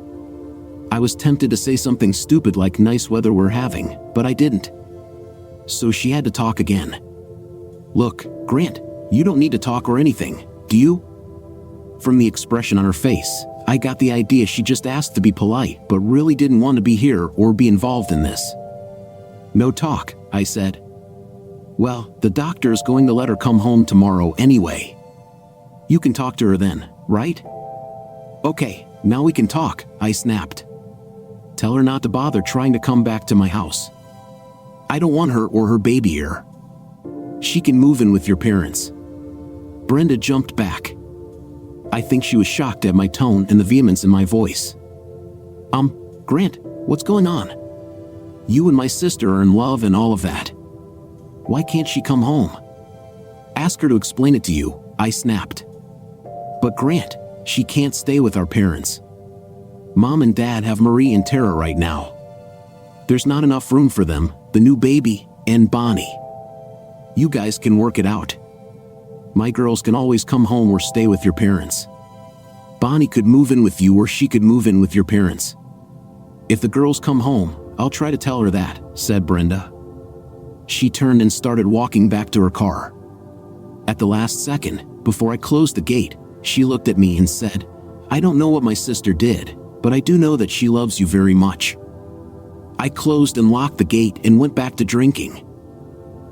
I was tempted to say something stupid like "nice weather we're having," but I didn't. So she had to talk again. "Look, Grant, you don't need to talk or anything, do you?" From the expression on her face, I got the idea she just asked to be polite but really didn't want to be here or be involved in this. "No talk," I said. "Well, the doctor is going to let her come home tomorrow anyway. You can talk to her then, right?" "Okay, now we can talk," I snapped. "Tell her not to bother trying to come back to my house. I don't want her or her baby here. She can move in with your parents." Brenda jumped back. I think she was shocked at my tone and the vehemence in my voice. Grant, what's going on? You and my sister are in love and all of that. Why can't she come home? Ask her to explain it to you," I snapped. "But Grant, she can't stay with our parents. Mom and Dad have Marie and Tara right now. There's not enough room for them, the new baby, and Bonnie. You guys can work it out. My girls can always come home or stay with your parents. Bonnie could move in with you or she could move in with your parents. If the girls come home, I'll try to tell her that," said Brenda. She turned and started walking back to her car. At the last second, before I closed the gate, she looked at me and said, "I don't know what my sister did, but I do know that she loves you very much." I closed and locked the gate and went back to drinking.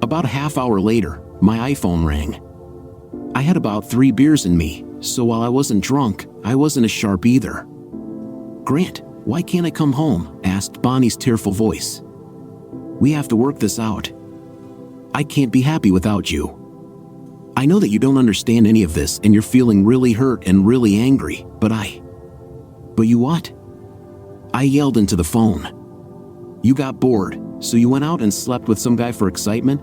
About a half hour later, my iPhone rang. I had about 3 beers in me, so while I wasn't drunk, I wasn't as sharp either. "Grant, why can't I come home?" asked Bonnie's tearful voice. "We have to work this out. I can't be happy without you. I know that you don't understand any of this and you're feeling really hurt and really angry, but you what?" I yelled into the phone. "You got bored, so you went out and slept with some guy for excitement?"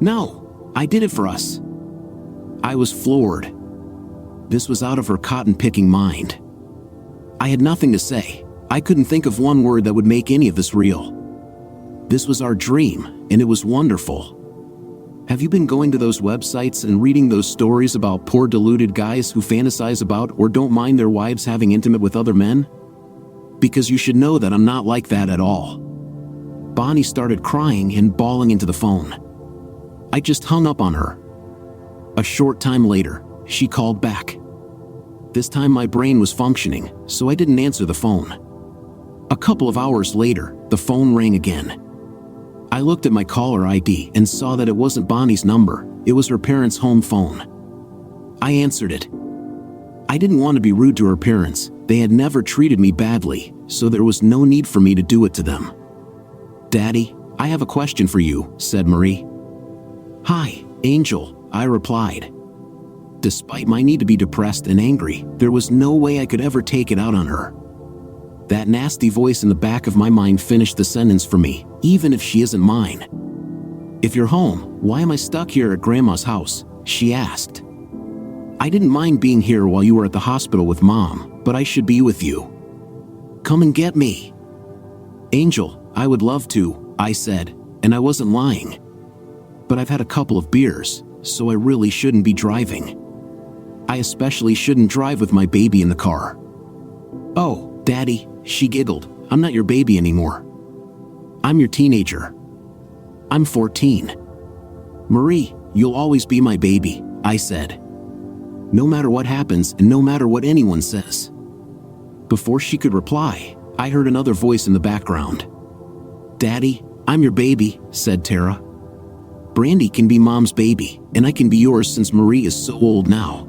"No, I did it for us." I was floored. This was out of her cotton-picking mind. I had nothing to say. I couldn't think of one word that would make any of this real. This was our dream, and it was wonderful. Have you been going to those websites and reading those stories about poor deluded guys who fantasize about or don't mind their wives having intimate with other men? Because you should know that I'm not like that at all. Bonnie started crying and bawling into the phone. I just hung up on her. A short time later, she called back. This time my brain was functioning, so I didn't answer the phone. A couple of hours later, the phone rang again. I looked at my caller ID and saw that it wasn't Bonnie's number, it was her parents' home phone. I answered it. I didn't want to be rude to her parents, they had never treated me badly, so there was no need for me to do it to them. "Daddy, I have a question for you," said Marie. "Hi, Angel," I replied. Despite my need to be depressed and angry, there was no way I could ever take it out on her. That nasty voice in the back of my mind finished the sentence for me, even if she isn't mine. "If you're home, why am I stuck here at Grandma's house?" she asked. "I didn't mind being here while you were at the hospital with Mom, but I should be with you. Come and get me." "Angel, I would love to," I said, and I wasn't lying. But I've had a couple of beers, so I really shouldn't be driving. I especially shouldn't drive with my baby in the car. "Oh, Daddy," she giggled, "I'm not your baby anymore. I'm your teenager. I'm 14. "Marie, you'll always be my baby," I said. "No matter what happens and no matter what anyone says." Before she could reply, I heard another voice in the background. "Daddy, I'm your baby," said Tara. "Brandy can be Mom's baby, and I can be yours since Marie is so old now."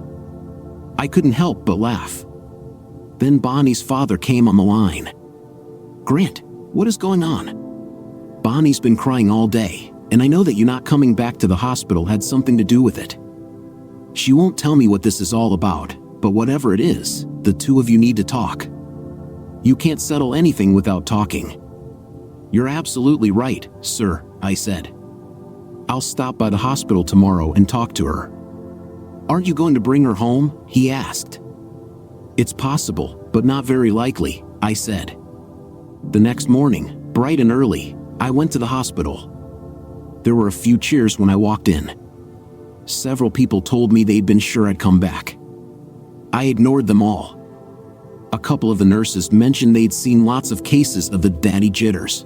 I couldn't help but laugh. Then Bonnie's father came on the line. "Grant, what is going on?" "Bonnie's been crying all day, and I know that you not coming back to the hospital had something to do with it. She won't tell me what this is all about, but whatever it is, the two of you need to talk." You can't settle anything without talking." "You're absolutely right, sir," I said. "I'll stop by the hospital tomorrow and talk to her." "Aren't you going to bring her home?" he asked. "It's possible, but not very likely," I said. The next morning, bright and early, I went to the hospital. There were a few cheers when I walked in. Several people told me they'd been sure I'd come back. I ignored them all. A couple of the nurses mentioned they'd seen lots of cases of the daddy jitters.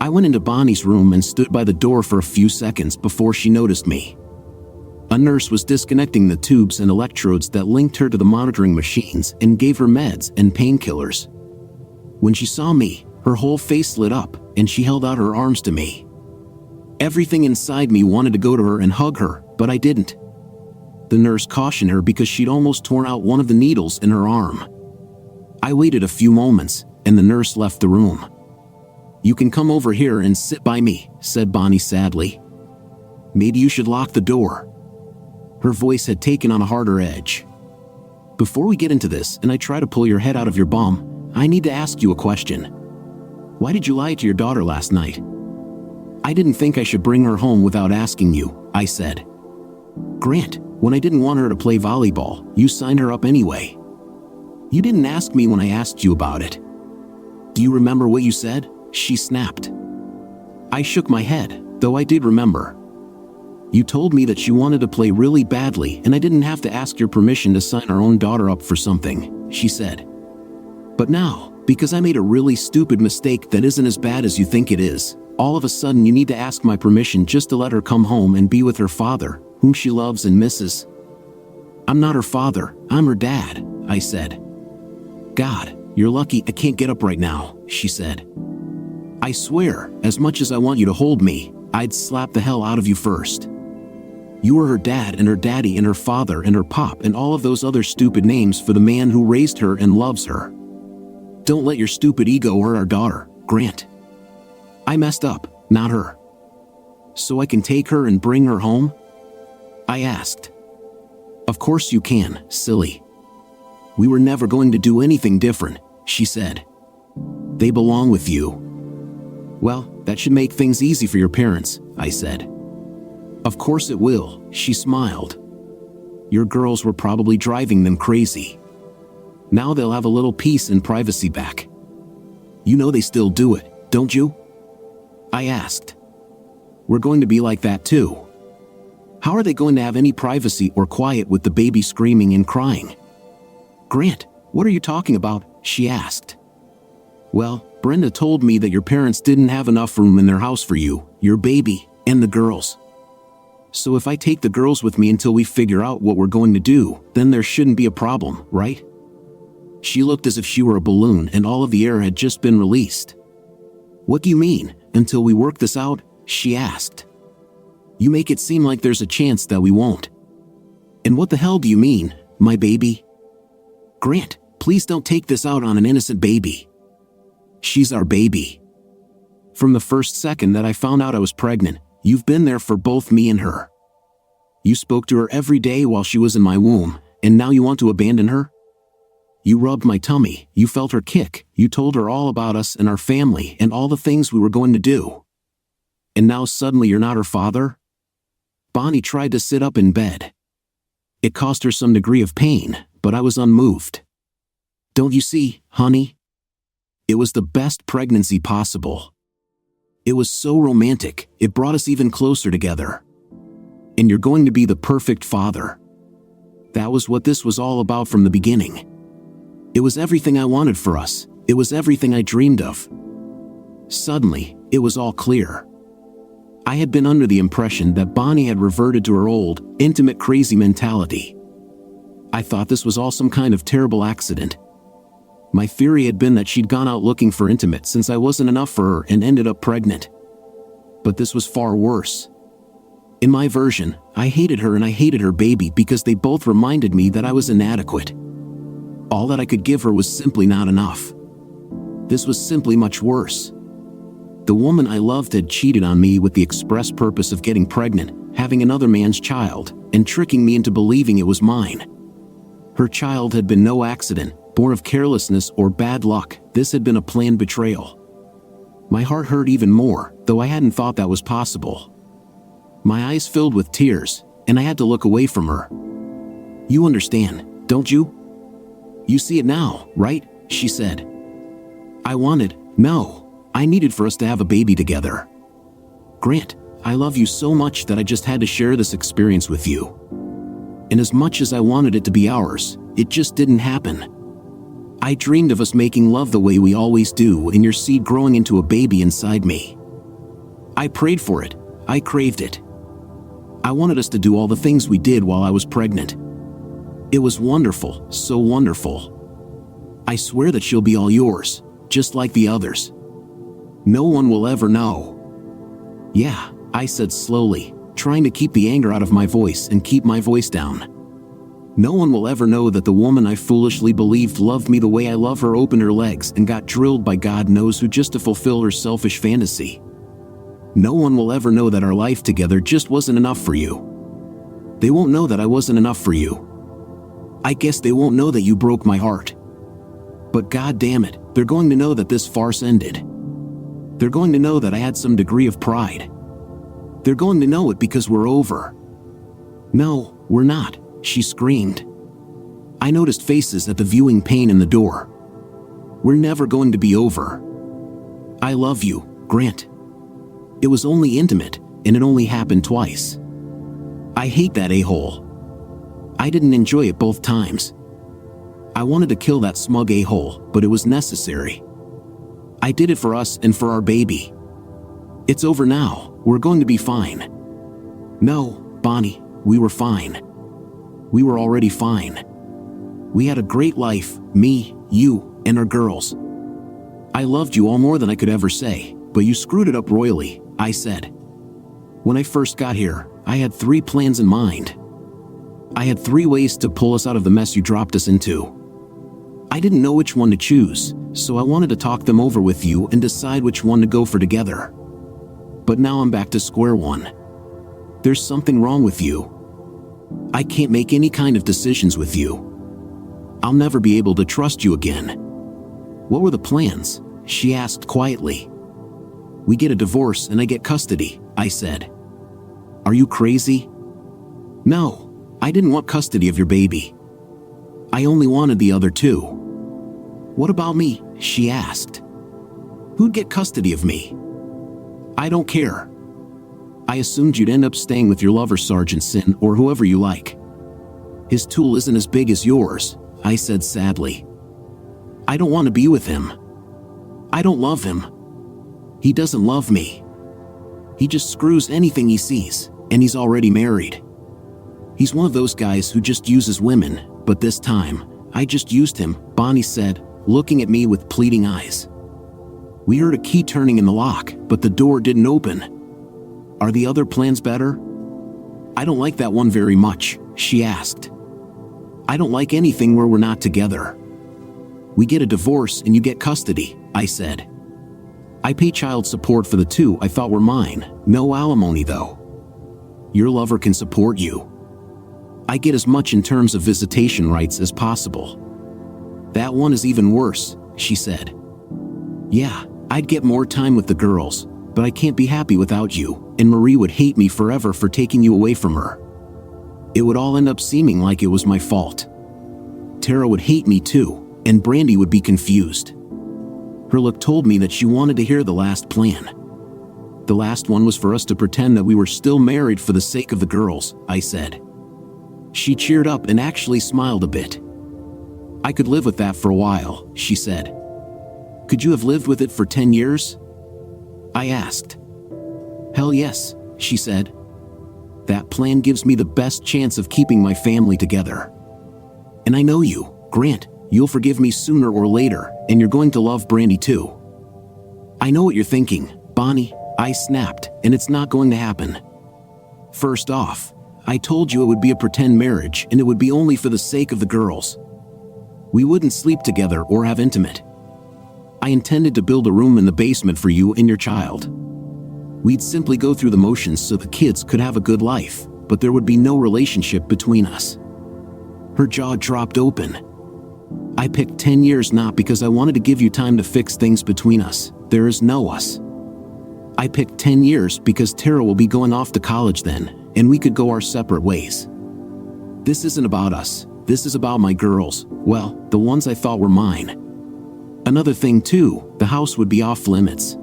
I went into Bonnie's room and stood by the door for a few seconds before she noticed me. A nurse was disconnecting the tubes and electrodes that linked her to the monitoring machines and gave her meds and painkillers. When she saw me, her whole face lit up, and she held out her arms to me. Everything inside me wanted to go to her and hug her, but I didn't. The nurse cautioned her because she'd almost torn out one of the needles in her arm. I waited a few moments, and the nurse left the room. "You can come over here and sit by me," said Bonnie sadly. "Maybe you should lock the door." Her voice had taken on a harder edge. "Before we get into this and I try to pull your head out of your bum, I need to ask you a question. Why did you lie to your daughter last night?" "I didn't think I should bring her home without asking you," I said. "Grant, when I didn't want her to play volleyball, you signed her up anyway. You didn't ask me when I asked you about it." "Do you remember what you said?" she snapped. I shook my head, though I did remember. "You told me that she wanted to play really badly and I didn't have to ask your permission to sign our own daughter up for something," she said. "But now, because I made a really stupid mistake that isn't as bad as you think it is, all of a sudden you need to ask my permission just to let her come home and be with her father, whom she loves and misses." "I'm not her father, I'm her dad," I said. "God, you're lucky I can't get up right now," she said. "I swear, as much as I want you to hold me, I'd slap the hell out of you first. You were her dad and her daddy and her father and her pop and all of those other stupid names for the man who raised her and loves her. Don't let your stupid ego hurt our daughter, Grant. I messed up, not her. So I can take her and bring her home?" I asked. "Of course you can, silly. We were never going to do anything different," she said. "They belong with you." "Well, that should make things easy for your parents," I said. "Of course it will," she smiled. "Your girls were probably driving them crazy. Now they'll have a little peace and privacy back. You know they still do it, don't you?" I asked. "We're going to be like that too. How are they going to have any privacy or quiet with the baby screaming and crying?" "Grant, what are you talking about?" she asked. "Well, Brenda told me that your parents didn't have enough room in their house for you, your baby, and the girls. So if I take the girls with me until we figure out what we're going to do, then there shouldn't be a problem, right?" She looked as if she were a balloon and all of the air had just been released. "What do you mean, until we work this out?" she asked. "You make it seem like there's a chance that we won't. And what the hell do you mean, my baby? Grant, please don't take this out on an innocent baby. She's our baby. From the first second that I found out I was pregnant, you've been there for both me and her. You spoke to her every day while she was in my womb, and now you want to abandon her? You rubbed my tummy, you felt her kick, you told her all about us and our family and all the things we were going to do. And now suddenly you're not her father?" Bonnie tried to sit up in bed. It caused her some degree of pain, but I was unmoved. "Don't you see, honey? It was the best pregnancy possible. It was so romantic, it brought us even closer together. And you're going to be the perfect father. That was what this was all about from the beginning. It was everything I wanted for us, it was everything I dreamed of." Suddenly, it was all clear. I had been under the impression that Bonnie had reverted to her old, intimate crazy mentality. I thought this was all some kind of terrible accident. My theory had been that she'd gone out looking for intimate since I wasn't enough for her and ended up pregnant. But this was far worse. In my version, I hated her and I hated her baby because they both reminded me that I was inadequate. All that I could give her was simply not enough. This was simply much worse. The woman I loved had cheated on me with the express purpose of getting pregnant, having another man's child, and tricking me into believing it was mine. Her child had been no accident, Born of carelessness or bad luck, this had been a planned betrayal. My heart hurt even more, though I hadn't thought that was possible. My eyes filled with tears, and I had to look away from her. You understand, don't you? You see it now, right? She said. I needed for us to have a baby together. Grant, I love you so much that I just had to share this experience with you. And as much as I wanted it to be ours, it just didn't happen. I dreamed of us making love the way we always do and your seed growing into a baby inside me. I prayed for it. I craved it. I wanted us to do all the things we did while I was pregnant. It was wonderful, so wonderful. I swear that she'll be all yours, just like the others. No one will ever know. Yeah, I said slowly, trying to keep the anger out of my voice and keep my voice down. No one will ever know that the woman I foolishly believed loved me the way I love her opened her legs and got drilled by God knows who just to fulfill her selfish fantasy. No one will ever know that our life together just wasn't enough for you. They won't know that I wasn't enough for you. I guess they won't know that you broke my heart. But God damn it, they're going to know that this farce ended. They're going to know that I had some degree of pride. They're going to know it because we're over. No, we're not, she screamed. I noticed faces at the viewing pane in the door. We're never going to be over. I love you, Grant. It was only intimate, and it only happened twice. I hate that a-hole. I didn't enjoy it both times. I wanted to kill that smug a-hole, but it was necessary. I did it for us and for our baby. It's over now. We're going to be fine. No, Bonnie, we were fine. We were already fine. We had a great life, me, you, and our girls. I loved you all more than I could ever say, but you screwed it up royally, I said. When I first got here, I had 3 plans in mind. I had 3 ways to pull us out of the mess you dropped us into. I didn't know which one to choose, so I wanted to talk them over with you and decide which one to go for together. But now I'm back to square one. There's something wrong with you. I can't make any kind of decisions with you. I'll never be able to trust you again. What were the plans? She asked quietly. We get a divorce and I get custody, I said. Are you crazy? No, I didn't want custody of your baby. I only wanted the other 2. What about me? She asked. Who'd get custody of me? I don't care. I assumed you'd end up staying with your lover, Sergeant Sin, or whoever you like. His tool isn't as big as yours, I said sadly. I don't want to be with him. I don't love him. He doesn't love me. He just screws anything he sees, and he's already married. He's one of those guys who just uses women, but this time, I just used him, Bonnie said, looking at me with pleading eyes. We heard a key turning in the lock, but the door didn't open. Are the other plans better? I don't like that one very much, she asked. I don't like anything where we're not together. We get a divorce and you get custody, I said. I pay child support for the 2 I thought were mine, no alimony though. Your lover can support you. I get as much in terms of visitation rights as possible. That one is even worse, she said. Yeah, I'd get more time with the girls, but I can't be happy without you, and Marie would hate me forever for taking you away from her. It would all end up seeming like it was my fault. Tara would hate me too, and Brandy would be confused. Her look told me that she wanted to hear the last plan. The last one was for us to pretend that we were still married for the sake of the girls, I said. She cheered up and actually smiled a bit. I could live with that for a while, she said. Could you have lived with it for 10 years? I asked. Hell yes, she said. That plan gives me the best chance of keeping my family together. And I know you, Grant, you'll forgive me sooner or later, and you're going to love Brandy too. I know what you're thinking, Bonnie, I snapped, and it's not going to happen. First off, I told you it would be a pretend marriage and it would be only for the sake of the girls. We wouldn't sleep together or have intimate. I intended to build a room in the basement for you and your child. We'd simply go through the motions so the kids could have a good life, but there would be no relationship between us. Her jaw dropped open. I picked 10 years not because I wanted to give you time to fix things between us. There is no us. I picked 10 years because Tara will be going off to college then, and we could go our separate ways. This isn't about us. This is about my girls. Well, the ones I thought were mine. Another thing too, the house would be off limits.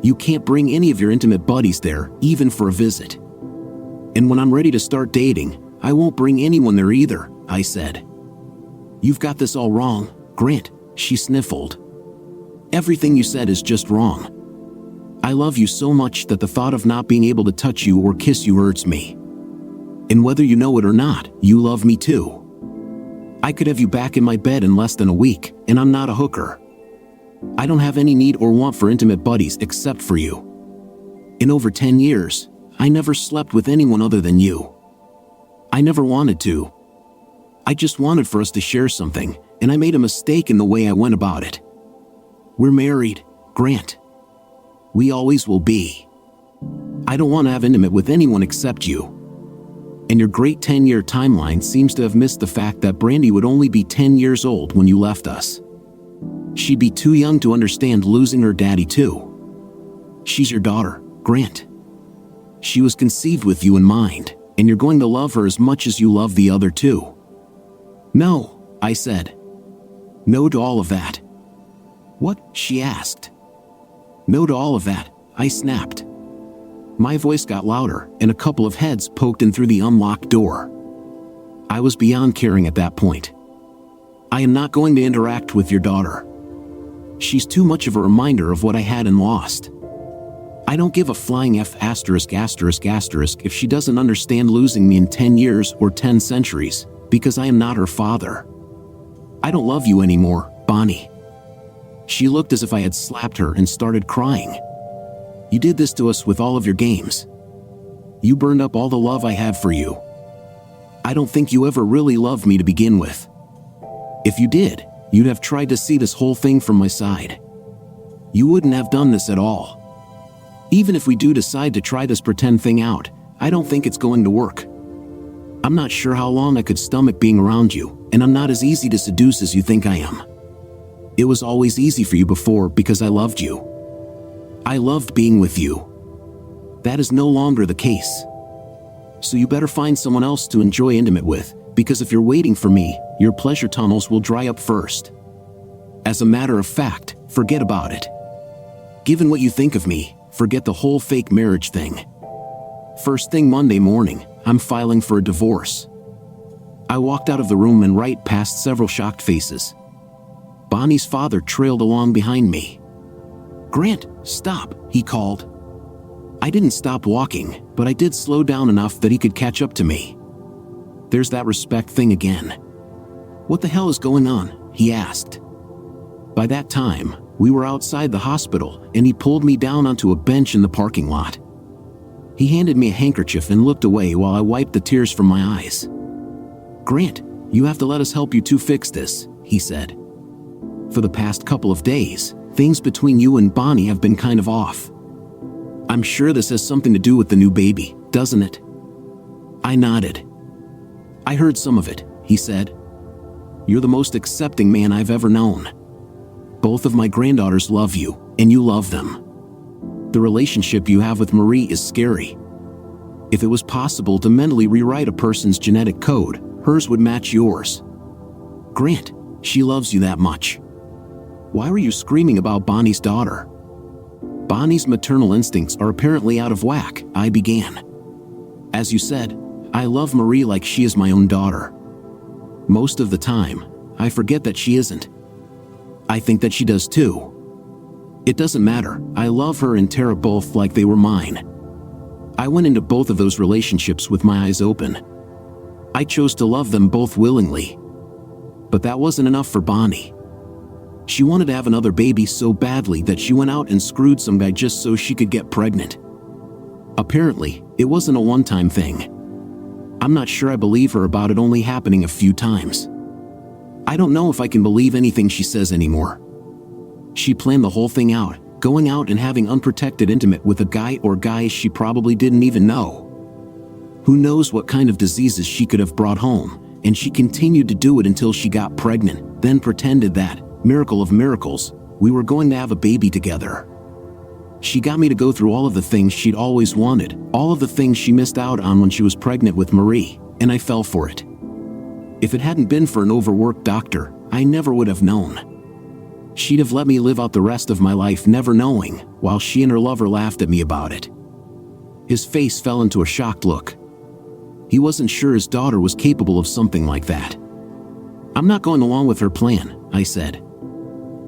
You can't bring any of your intimate buddies there, even for a visit. And when I'm ready to start dating, I won't bring anyone there either, I said. You've got this all wrong, Grant, she sniffled. Everything you said is just wrong. I love you so much that the thought of not being able to touch you or kiss you hurts me. And whether you know it or not, you love me too. I could have you back in my bed in less than a week, and I'm not a hooker. I don't have any need or want for intimate buddies except for you. In over 10 years, I never slept with anyone other than you. I never wanted to. I just wanted for us to share something, and I made a mistake in the way I went about it. We're married, Grant. We always will be. I don't want to have intimate with anyone except you. And your great 10-year timeline seems to have missed the fact that Brandy would only be 10 years old when you left us. She'd be too young to understand losing her daddy too. She's your daughter, Grant. She was conceived with you in mind, and you're going to love her as much as you love the other two. No, I said. No to all of that. What? She asked. No to all of that, I snapped. My voice got louder, and a couple of heads poked in through the unlocked door. I was beyond caring at that point. I am not going to interact with your daughter. She's too much of a reminder of what I had and lost. I don't give a flying F*** if she doesn't understand losing me in 10 years or 10 centuries, because I am not her father. I don't love you anymore, Bonnie. She looked as if I had slapped her and started crying. You did this to us with all of your games. You burned up all the love I had for you. I don't think you ever really loved me to begin with. If you did, you'd have tried to see this whole thing from my side. You wouldn't have done this at all. Even if we do decide to try this pretend thing out, I don't think it's going to work. I'm not sure how long I could stomach being around you, and I'm not as easy to seduce as you think I am. It was always easy for you before because I loved you. I loved being with you. That is no longer the case. So you better find someone else to enjoy intimate with, because if you're waiting for me, your pleasure tunnels will dry up first. As a matter of fact, forget about it. Given what you think of me, forget the whole fake marriage thing. First thing Monday morning, I'm filing for a divorce. I walked out of the room and right past several shocked faces. Bonnie's father trailed along behind me. Grant, stop, he called. I didn't stop walking, but I did slow down enough that he could catch up to me. There's that respect thing again. What the hell is going on? He asked. By that time, we were outside the hospital, and he pulled me down onto a bench in the parking lot. He handed me a handkerchief and looked away while I wiped the tears from my eyes. Grant, you have to let us help you two fix this, he said. For the past couple of days, things between you and Bonnie have been kind of off. I'm sure this has something to do with the new baby, doesn't it? I nodded. I heard some of it, he said. You're the most accepting man I've ever known. Both of my granddaughters love you, and you love them. The relationship you have with Marie is scary. If it was possible to mentally rewrite a person's genetic code, hers would match yours. Grant, she loves you that much. Why were you screaming about Bonnie's daughter? Bonnie's maternal instincts are apparently out of whack, I began. As you said, I love Marie like she is my own daughter. Most of the time, I forget that she isn't. I think that she does too. It doesn't matter, I love her and Tara both like they were mine. I went into both of those relationships with my eyes open. I chose to love them both willingly. But that wasn't enough for Bonnie. She wanted to have another baby so badly that she went out and screwed some guy just so she could get pregnant. Apparently, it wasn't a one-time thing. I'm not sure I believe her about it only happening a few times. I don't know if I can believe anything she says anymore. She planned the whole thing out, going out and having unprotected intimate with a guy or guys she probably didn't even know. Who knows what kind of diseases she could have brought home, and she continued to do it until she got pregnant. then pretended that, miracle of miracles, we were going to have a baby together. She got me to go through all of the things she'd always wanted, all of the things she missed out on when she was pregnant with Marie, and I fell for it. If it hadn't been for an overworked doctor, I never would have known. She'd have let me live out the rest of my life never knowing, while she and her lover laughed at me about it. His face fell into a shocked look. He wasn't sure his daughter was capable of something like that. I'm not going along with her plan, I said.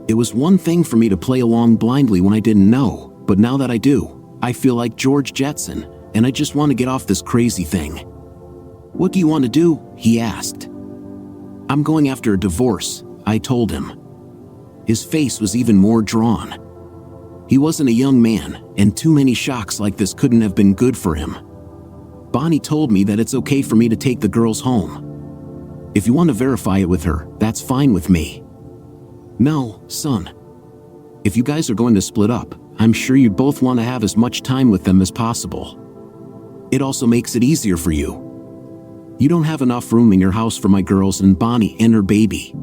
It was one thing for me to play along blindly when I didn't know, but now that I do, I feel like George Jetson, and I just want to get off this crazy thing. What do you want to do? He asked. I'm going after a divorce, I told him. His face was even more drawn. He wasn't a young man, and too many shocks like this couldn't have been good for him. Bonnie told me that it's okay for me to take the girls home. If you want to verify it with her, that's fine with me. No, son. If you guys are going to split up, I'm sure you both want to have as much time with them as possible. It also makes it easier for you. You don't have enough room in your house for my girls and Bonnie and her baby.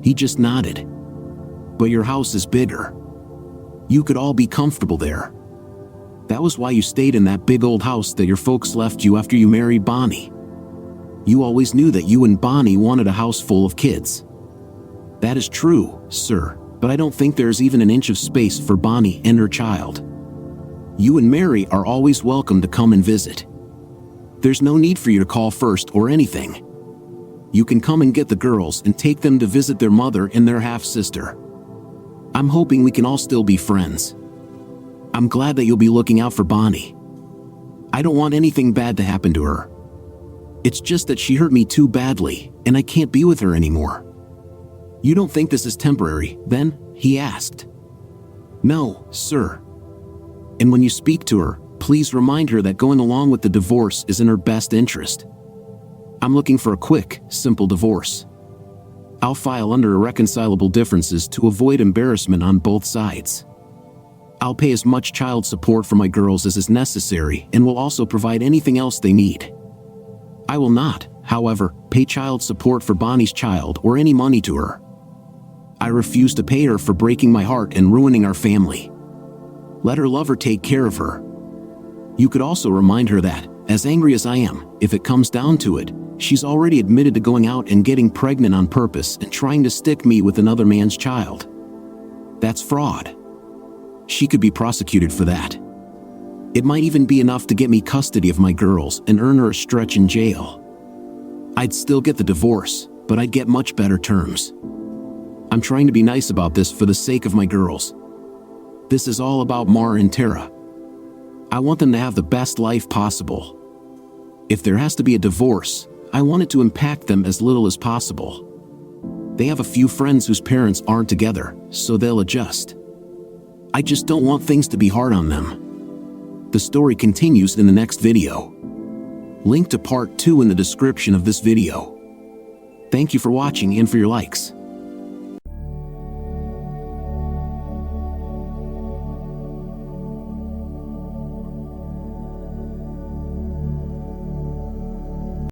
He just nodded. But your house is bigger. You could all be comfortable there. That was why you stayed in that big old house that your folks left you after you married Bonnie. You always knew that you and Bonnie wanted a house full of kids. That is true, sir, but I don't think there's even an inch of space for Bonnie and her child. You and Mary are always welcome to come and visit. There's no need for you to call first or anything. You can come and get the girls and take them to visit their mother and their half-sister. I'm hoping we can all still be friends. I'm glad that you'll be looking out for Bonnie. I don't want anything bad to happen to her. It's just that she hurt me too badly, and I can't be with her anymore. You don't think this is temporary, then? He asked. No, sir. And when you speak to her, please remind her that going along with the divorce is in her best interest. I'm looking for a quick, simple divorce. I'll file under irreconcilable differences to avoid embarrassment on both sides. I'll pay as much child support for my girls as is necessary and will also provide anything else they need. I will not, however, pay child support for Bonnie's child or any money to her. I refuse to pay her for breaking my heart and ruining our family. Let her lover take care of her. You could also remind her that, as angry as I am, if it comes down to it, she's already admitted to going out and getting pregnant on purpose and trying to stick me with another man's child. That's fraud. She could be prosecuted for that. It might even be enough to get me custody of my girls and earn her a stretch in jail. I'd still get the divorce, but I'd get much better terms. I'm trying to be nice about this for the sake of my girls. This is all about Mara and Tara. I want them to have the best life possible. If there has to be a divorce, I want it to impact them as little as possible. They have a few friends whose parents aren't together, so they'll adjust. I just don't want things to be hard on them. The story continues in the next video. Link to part 2 in the description of this video. Thank you for watching and for your likes.